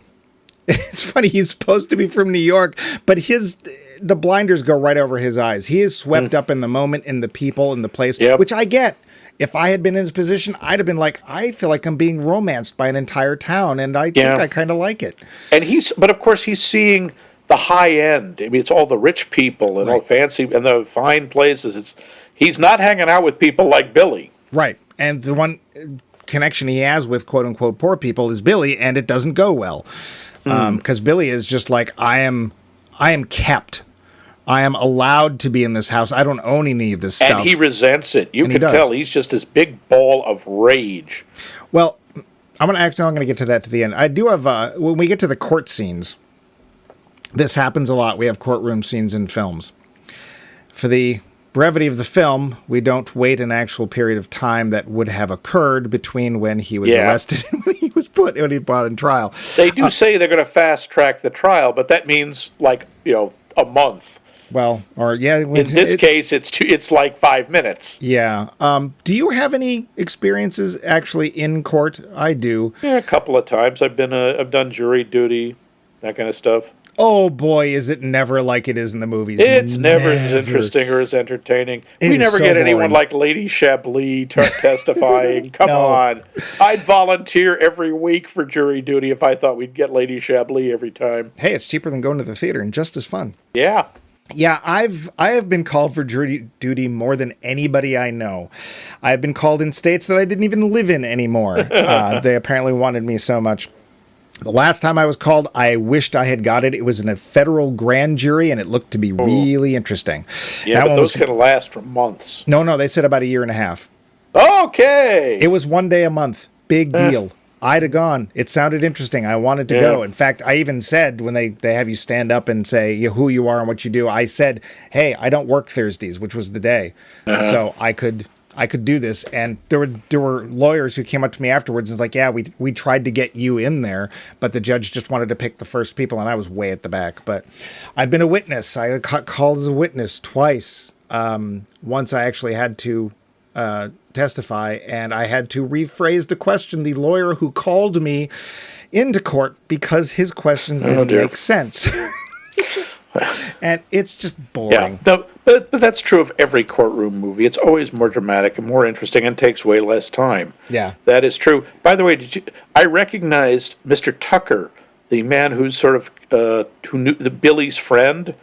A: It's funny, he's supposed to be from New York, but the blinders go right over his eyes. He is swept up in the moment, in the people, in the place, which I get. If I had been in his position, I'd have been like, I feel like I'm being romanced by an entire town, and I think I kind of like it.
B: And but of course, he's seeing the high end. I mean, it's all the rich people and all fancy and the fine places. He's not hanging out with people like Billy.
A: Right. And the one connection he has with quote unquote poor people is Billy, and it doesn't go well. Because Billy is just like, I am kept. I am allowed to be in this house. I don't own any of this stuff.
B: And he resents it. You can tell he's just this big ball of rage.
A: Well, I'm going to get to that to the end. I do have, when we get to the court scenes, this happens a lot. We have courtroom scenes in films. For the brevity of the film, we don't wait an actual period of time that would have occurred between when he was arrested and when he was brought in trial.
B: They do say they're going to fast track the trial, but that means a month.
A: Well, in
B: this case, it's like 5 minutes.
A: Yeah. Do you have any experiences actually in court? I do.
B: Yeah, a couple of times. I've done jury duty, that kind of stuff.
A: Oh boy, is it never like it is in the movies.
B: It's never as interesting or as entertaining. We never get anyone like Lady Chablis testifying. Come on. I'd volunteer every week for jury duty if I thought we'd get Lady Chablis every time.
A: Hey, it's cheaper than going to the theater and just as fun.
B: Yeah.
A: Yeah, I have been called for jury duty more than anybody I know. I've been called in states that I didn't even live in anymore. They apparently wanted me so much. The last time I was called, I wished I had got it. It was in a federal grand jury, and it looked to be really interesting.
B: Yeah, but those can last for months.
A: No, they said about a year and a half.
B: Okay.
A: It was 1 day a month. Big deal. I'd have gone. It sounded interesting. I wanted to go. In fact, I even said when they have you stand up and say who you are and what you do, I said, hey, I don't work Thursdays, which was the day. So I could do this. And there were lawyers who came up to me afterwards and was like, yeah, we tried to get you in there, but the judge just wanted to pick the first people, and I was way at the back. But I've been a witness. I got called as a witness twice. Once I actually had to testify, and I had to rephrase the question the lawyer who called me into court because his questions didn't make sense. And it's just boring.
B: Yeah, but that's true of every courtroom movie. It's always more dramatic and more interesting and takes way less time.
A: Yeah.
B: That is true. By the way, I recognized Mr. Tucker, the man who's sort of who knew Billy's friend,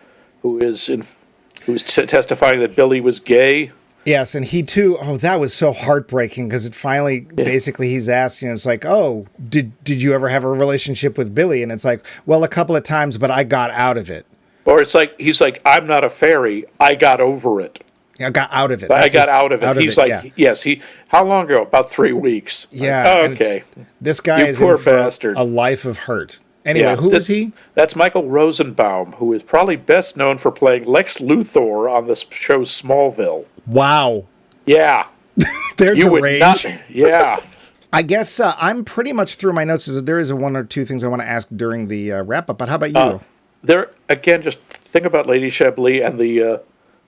B: who was testifying that Billy was gay.
A: Yes, and he too. Oh, that was so heartbreaking because it finally, basically, he's asked. It's like, oh, did you ever have a relationship with Billy? And it's like, well, a couple of times, but I got out of it.
B: Or it's like he's like, I'm not a fairy. I got over it.
A: I got out of it.
B: I got out of it. He's like, yes. How long ago? About 3 weeks.
A: Yeah.
B: Like, okay.
A: This guy is
B: poor
A: in for
B: bastard.
A: A life of hurt. Anyway, who is he? That's
B: Michael Rosenbaum, who is probably best known for playing Lex Luthor on the show Smallville.
A: Wow.
B: Yeah.
A: There's a range.
B: Yeah.
A: I guess I'm pretty much through my notes. There is one or two things I want to ask during the wrap-up, but how about you?
B: There again, just think about Lady Chablis and the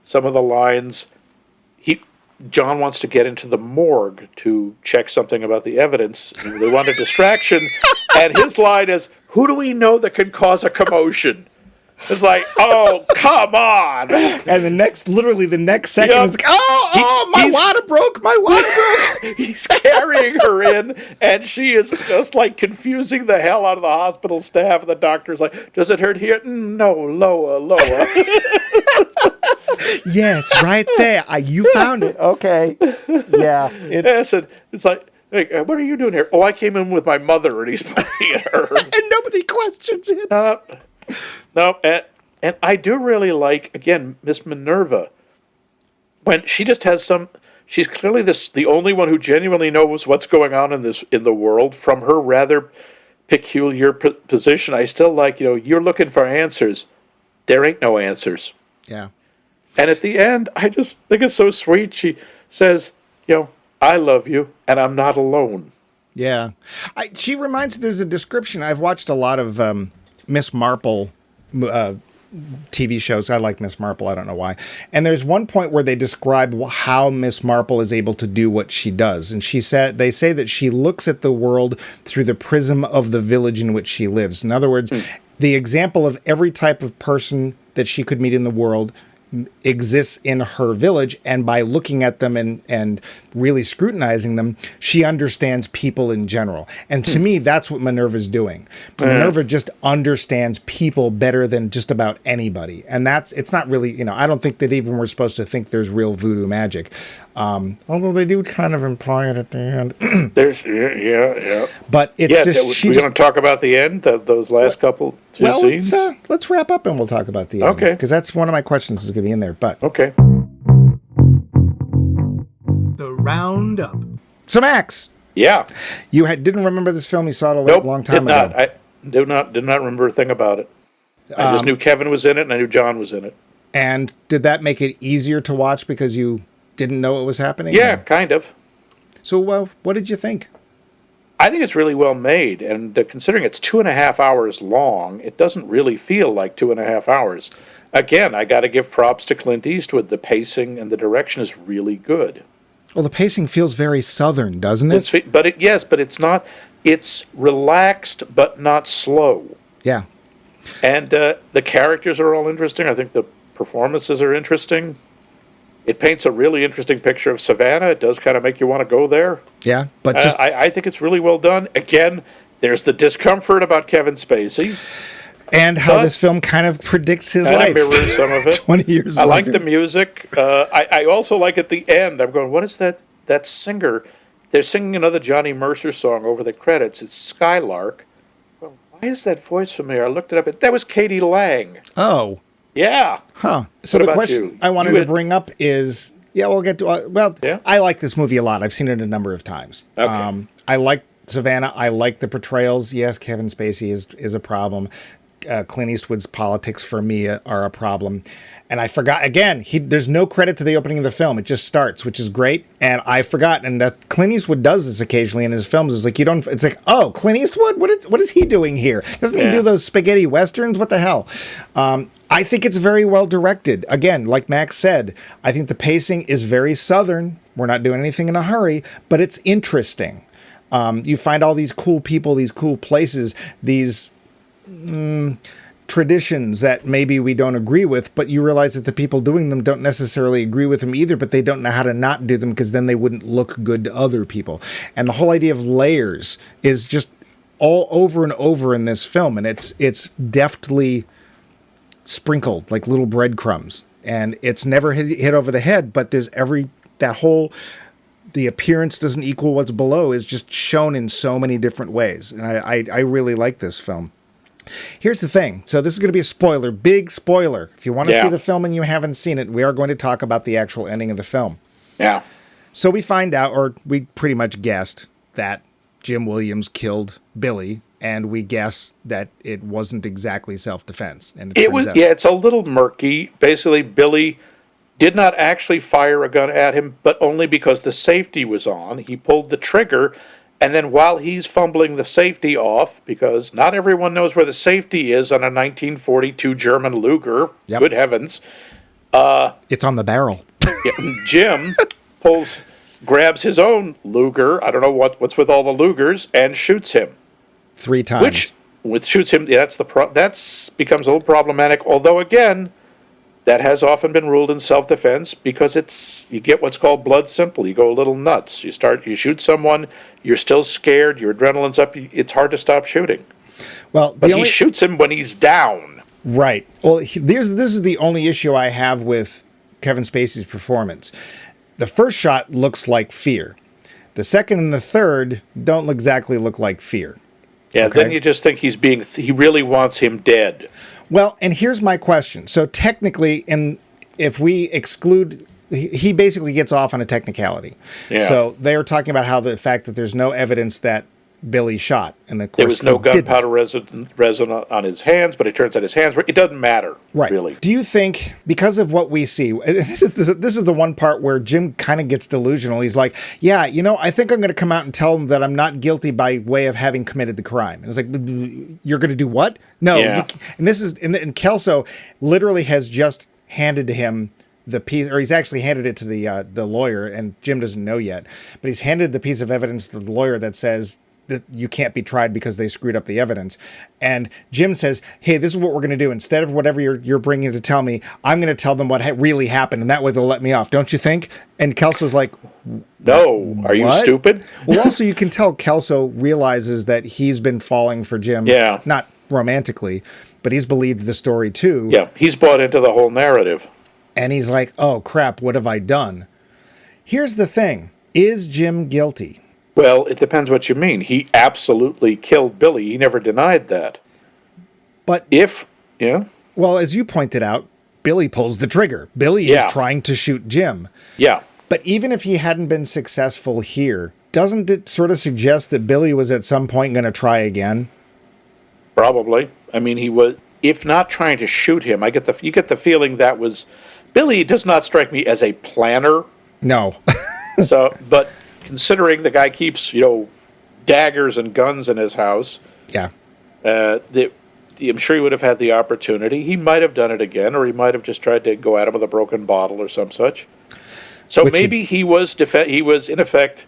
B: some of the lines. John wants to get into the morgue to check something about the evidence. They want a distraction, and his line is, "Who do we know that could cause a commotion?" It's like, oh, come on.
A: And literally the next second, it's like, my water broke.
B: He's carrying her in, and she is just like confusing the hell out of the hospital staff. And the doctor's like, does it hurt here? No, lower.
A: Yes, right there. You found it. Okay. Yeah.
B: Yes, and it's like, hey, what are you doing here? Oh, I came in with my mother, and he's pointing at her.
A: And nobody questions it.
B: No, and I do really like, again, Miss Minerva. When she just has she's clearly the only one who genuinely knows what's going on in the world. From her rather peculiar position, I still like, you're looking for answers. There ain't no answers.
A: Yeah.
B: And at the end, I just think it's so sweet. She says, I love you, and I'm not alone.
A: Yeah. She reminds me, there's a description. I've watched a lot of Miss Marple TV shows. I like Miss Marple. I don't know why. And there's one point where they describe how Miss Marple is able to do what she does. And they say that she looks at the world through the prism of the village in which she lives. In other words, the example of every type of person that she could meet in the world exists in her village, and by looking at them and really scrutinizing them, she understands people in general. And to me, that's what Minerva's doing. Minerva just understands people better than just about anybody. And it's not really, I don't think that even we're supposed to think there's real voodoo magic. Although they do kind of imply it at the end.
B: There's, yeah.
A: But it's
B: we're going to talk about the end, those last couple scenes?
A: Let's wrap up and we'll talk about the end.
B: Okay.
A: Because that's one of my questions is going to be in there. But
B: okay.
A: The roundup. So Max.
B: Yeah.
A: You didn't remember this film. You saw it a long time
B: ago.
A: Not.
B: I did not remember a thing about it. I just knew Kevin was in it, and I knew John was in it.
A: And did that make it easier to watch because you didn't know what was happening?
B: Yeah, kind of.
A: So what did you think?
B: I think it's really well made, and considering it's 2.5 hours long, it doesn't really feel like 2.5 hours. Again, I got to give props to Clint Eastwood. The pacing and the direction is really good.
A: Well, the pacing feels very Southern, doesn't it?
B: But it's not. It's relaxed, but not slow.
A: Yeah.
B: And the characters are all interesting. I think the performances are interesting. It paints a really interesting picture of Savannah. It does kind of make you want to go there.
A: Yeah, but
B: I think it's really well done. Again, there's the discomfort about Kevin Spacey.
A: And how this film kind of predicts his life.
B: Mirrors some of it.
A: 20 years
B: I
A: later.
B: like the music. I also like at the end, I'm going, what is that singer? They're singing another Johnny Mercer song over the credits. It's Skylark. Well, why is that voice familiar? I looked it up. That was Katie Lang.
A: Oh.
B: Yeah.
A: Huh. So the question I wanted to bring up is, we'll get to, I like this movie a lot. I've seen it a number of times.
B: Okay.
A: I like Savannah. I like the portrayals. Yes, Kevin Spacey is a problem. Clint Eastwood's politics for me are a problem. And I forgot, again, there's no credit to the opening of the film. It just starts, which is great. And I forgot, and that Clint Eastwood does this occasionally in his films. It's like, it's like, oh, Clint Eastwood? What is he doing here? Doesn't he do those spaghetti westerns? What the hell? I think it's very well directed. Again, like Max said, I think the pacing is very Southern. We're not doing anything in a hurry, but it's interesting. You find all these cool people, these cool places, these traditions that maybe we don't agree with, but you realize that the people doing them don't necessarily agree with them either, but they don't know how to not do them because then they wouldn't look good to other people. And the whole idea of layers is just all over and over in this film, and it's deftly sprinkled like little breadcrumbs, and it's never hit over the head, but there's the appearance doesn't equal what's below is just shown in so many different ways. And I really like this film. Here's the thing. So this is going to be a spoiler, big spoiler. If you want to see the film and you haven't seen it, we are going to talk about the actual ending of the film. Yeah. So we find out, or we pretty much guessed, that Jim Williams killed Billy, and we guess that it wasn't exactly self-defense. And
B: it's a little murky. Basically, Billy did not actually fire a gun at him, but only because the safety was on. He pulled the trigger, and then while he's fumbling the safety off, because not everyone knows where the safety is on a 1942 German Luger, good heavens.
A: It's on the barrel.
B: Jim grabs his own Luger, I don't know what's with all the Lugers, and shoots him.
A: 3 times.
B: Shoots him, that's becomes a little problematic, although again, that has often been ruled in self-defense because you get what's called blood simple. You go a little nuts. You shoot someone, you're still scared, your adrenaline's up, it's hard to stop shooting. But he shoots him when he's down.
A: Right. Well, this is the only issue I have with Kevin Spacey's performance. The first shot looks like fear. The second and the third don't exactly look like fear.
B: Yeah, then you just think he really wants him dead.
A: Well, and here's my question. So technically, if we exclude, he basically gets off on a technicality. Yeah. So they are talking about how the fact that there's no evidence that Billy shot, and of course
B: there was no gunpowder resin on his hands, but it turns out his hands were. It doesn't matter, really.
A: Do you think because of what we see, this is the one part where Jim kind of gets delusional. He's like, "Yeah, I think I'm going to come out and tell them that I'm not guilty by way of having committed the crime." And it's like, "You're going to do what?" No, and Kelso literally has just handed to him the piece, or he's actually handed it to the lawyer, and Jim doesn't know yet, but he's handed the piece of evidence to the lawyer that says that you can't be tried because they screwed up the evidence. And Jim says, hey, this is what we're going to do. Instead of whatever you're bringing to tell me, I'm going to tell them what really happened, and that way they'll let me off. Don't you think? And Kelso's like,
B: no, are you stupid?
A: Well, also you can tell Kelso realizes that he's been falling for Jim, not romantically, but he's believed the story too.
B: Yeah, he's bought into the whole narrative.
A: And he's like, oh crap, what have I done? Here's the thing. Is Jim guilty?
B: Well, it depends what you mean. He absolutely killed Billy. He never denied that.
A: But well, as you pointed out, Billy pulls the trigger. Billy is trying to shoot Jim. Yeah. But even if he hadn't been successful here, doesn't it sort of suggest that Billy was at some point going to try again?
B: Probably. I mean, he was, if not trying to shoot him, you get the feeling that was, Billy does not strike me as a planner.
A: No.
B: But considering the guy keeps, daggers and guns in his house. Yeah. I'm sure he would have had the opportunity. He might have done it again, or he might have just tried to go at him with a broken bottle or some such. So maybe he was in effect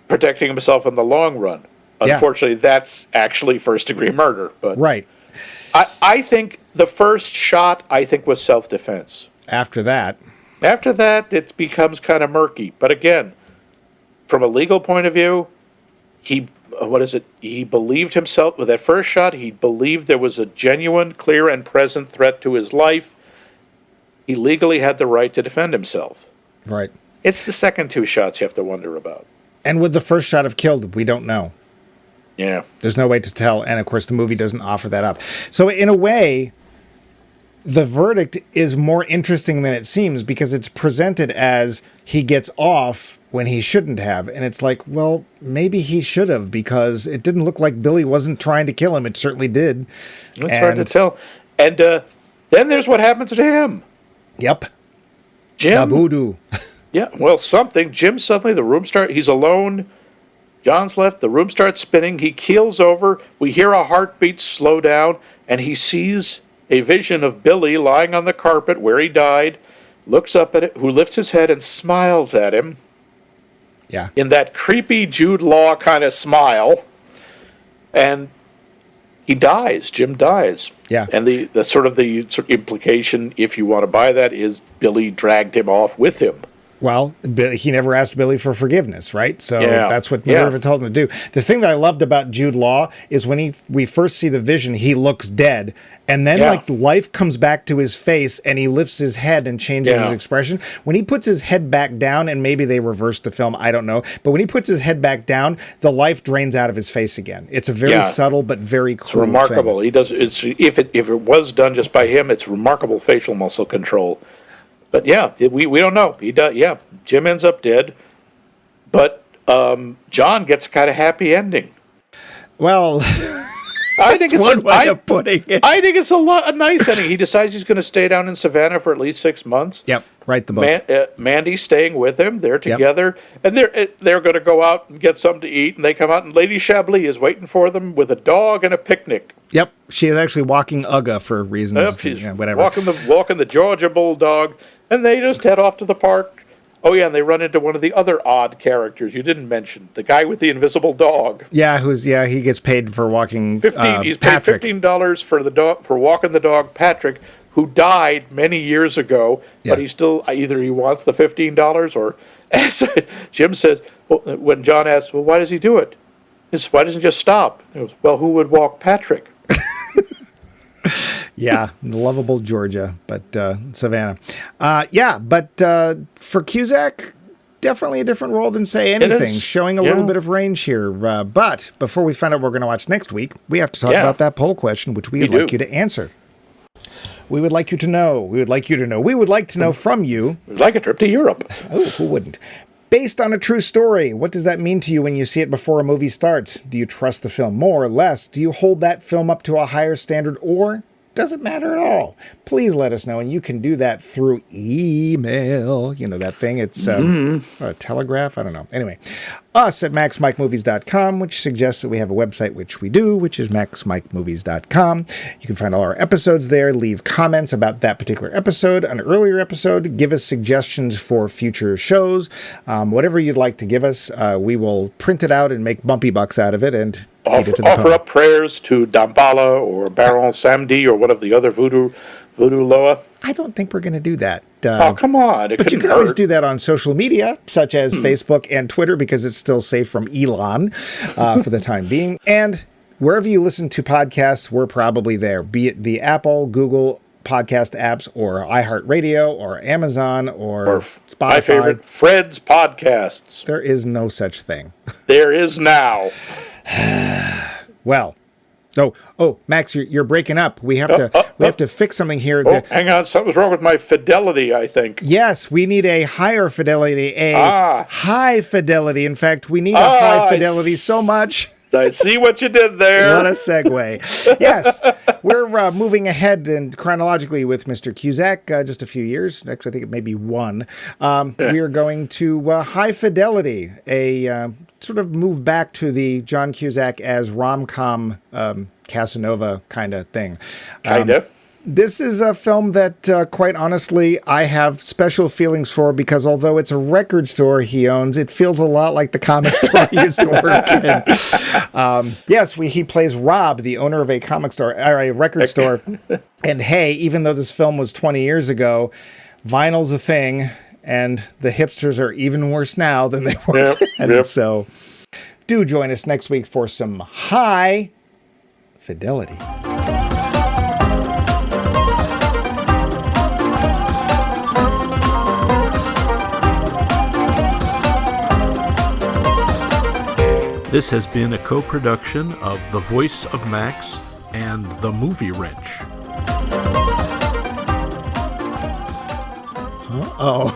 B: protecting himself in the long run. Unfortunately, that's actually first-degree murder. But
A: Right.
B: I think the first shot, was self-defense.
A: After that,
B: It becomes kind of murky. But again, from a legal point of view, he believed himself with that first shot. He believed there was a genuine, clear, and present threat to his life. He legally had the right to defend himself.
A: right.
B: It's the second two shots you have to wonder about.
A: And would the first shot have killed? We don't know.
B: Yeah.
A: There's no way to tell. And of course, the movie doesn't offer that up. So in a way, the verdict is more interesting than it seems because it's presented as he gets off when he shouldn't have. And it's like, well, maybe he should have because it didn't look like Billy wasn't trying to kill him. It certainly did.
B: It's hard to tell. And then there's what happens to him.
A: Yep.
B: Jim.
A: Voodoo.
B: Yeah, well, something. Jim suddenly, he's alone. John's left. The room starts spinning. He keels over. We hear a heartbeat slow down, and he sees a vision of Billy lying on the carpet where he died, looks up at it, who lifts his head and smiles at him.
A: Yeah.
B: In that creepy Jude Law kind of smile. And he dies. Jim dies.
A: Yeah.
B: And the implication, if you want to buy that, is Billy dragged him off with him.
A: Well, he never asked Billy for forgiveness, right? So
B: Yeah.
A: that's what Minerva told him to do. The thing that I loved about Jude Law is when we first see the vision, he looks dead. And then like life comes back to his face and he lifts his head and changes his expression. When he puts his head back down, and maybe they reversed the film, I don't know. But when he puts his head back down, the life drains out of his face again. It's a very subtle but very cool
B: It's remarkable.
A: thing.
B: He does. If it was done just by him, it's remarkable facial muscle control. But yeah, we don't know. He does. Yeah, Jim ends up dead, but John gets a kind of happy ending.
A: Well,
B: I think it's
A: one way of putting it.
B: I think it's a nice ending. He decides he's going to stay down in Savannah for at least 6 months.
A: Yep, write the book.
B: Mandy's staying with him. They're together, and they're going to go out and get something to eat. And they come out, and Lady Chablis is waiting for them with a dog and a picnic.
A: Yep, she is actually walking Uhhhh for reasons.
B: She's
A: whatever.
B: walking the Georgia Bulldog, and they just head off to the park. Oh yeah, and they run into one of the other odd characters you didn't mention, the guy with the invisible dog.
A: Yeah, he gets paid for walking.
B: He's
A: Patrick.
B: paid $15 for the dog for walking the dog, Patrick, who died many years ago. But he still either he wants the $15 or, as Jim says, when John asks, well, why does he do it? He says, why doesn't he just stop? He goes, well, who would walk Patrick?
A: Yeah, lovable Georgia, but Savannah. For Cusack, definitely a different role than Say Anything, showing a little bit of range here. But before we find out what we're going to watch next week, we have to talk about that poll question, which we would like you to answer. We would like you to know. We would like you to know. We would like to know from you.
B: We'd like a trip to Europe.
A: Oh, who wouldn't? Based on a true story, what does that mean to you when you see it before a movie starts? Do you trust the film more or less? Do you hold that film up to a higher standard, or does it matter at all? Please let us know, and you can do that through email. You know that thing? It's a telegraph? I don't know. Anyway, us at maxmikemovies.com, which suggests that we have a website, which we do, which is maxmikemovies.com. You can find all our episodes there. Leave comments about that particular episode, an earlier episode. Give us suggestions for future shows. Whatever you'd like to give us, we will print it out and make bumpy bucks out of it and
B: offer up prayers to Damballa or Baron Samedi or one of the other voodoo Loa.
A: I don't think we're going to do that.
B: Come on.
A: But you can always do that on social media, such as Facebook and Twitter, because it's still safe from Elon for the time being. And wherever you listen to podcasts, we're probably there, be it the Apple, Google podcast apps, or iHeartRadio, or Amazon, or Spotify.
B: My favorite, Fred's Podcasts.
A: There is no such thing.
B: There is now.
A: Well, Max, you're breaking up. We have to fix something here.
B: Hang on, something's wrong with my fidelity, I think.
A: Yes, we need a higher fidelity, high fidelity. In fact, we need a high fidelity so much.
B: I see what you did there.
A: What a segue. Yes, we're moving ahead and chronologically with Mr. Cusack, just a few years. Actually, I think it may be one. We are going to High Fidelity, a sort of move back to the John Cusack as rom-com Casanova kind of thing.
B: Kind of.
A: This is a film that, quite honestly, I have special feelings for because although it's a record store he owns, it feels a lot like the comic store he used to work in. Yes, he plays Rob, the owner of a comic store, or a record store. And hey, even though this film was 20 years ago, vinyl's a thing, and the hipsters are even worse now than they were then. Yep. So do join us next week for some high fidelity.
C: This has been a co-production of The Voice of Max and The Movie Wrench.
A: Uh-oh.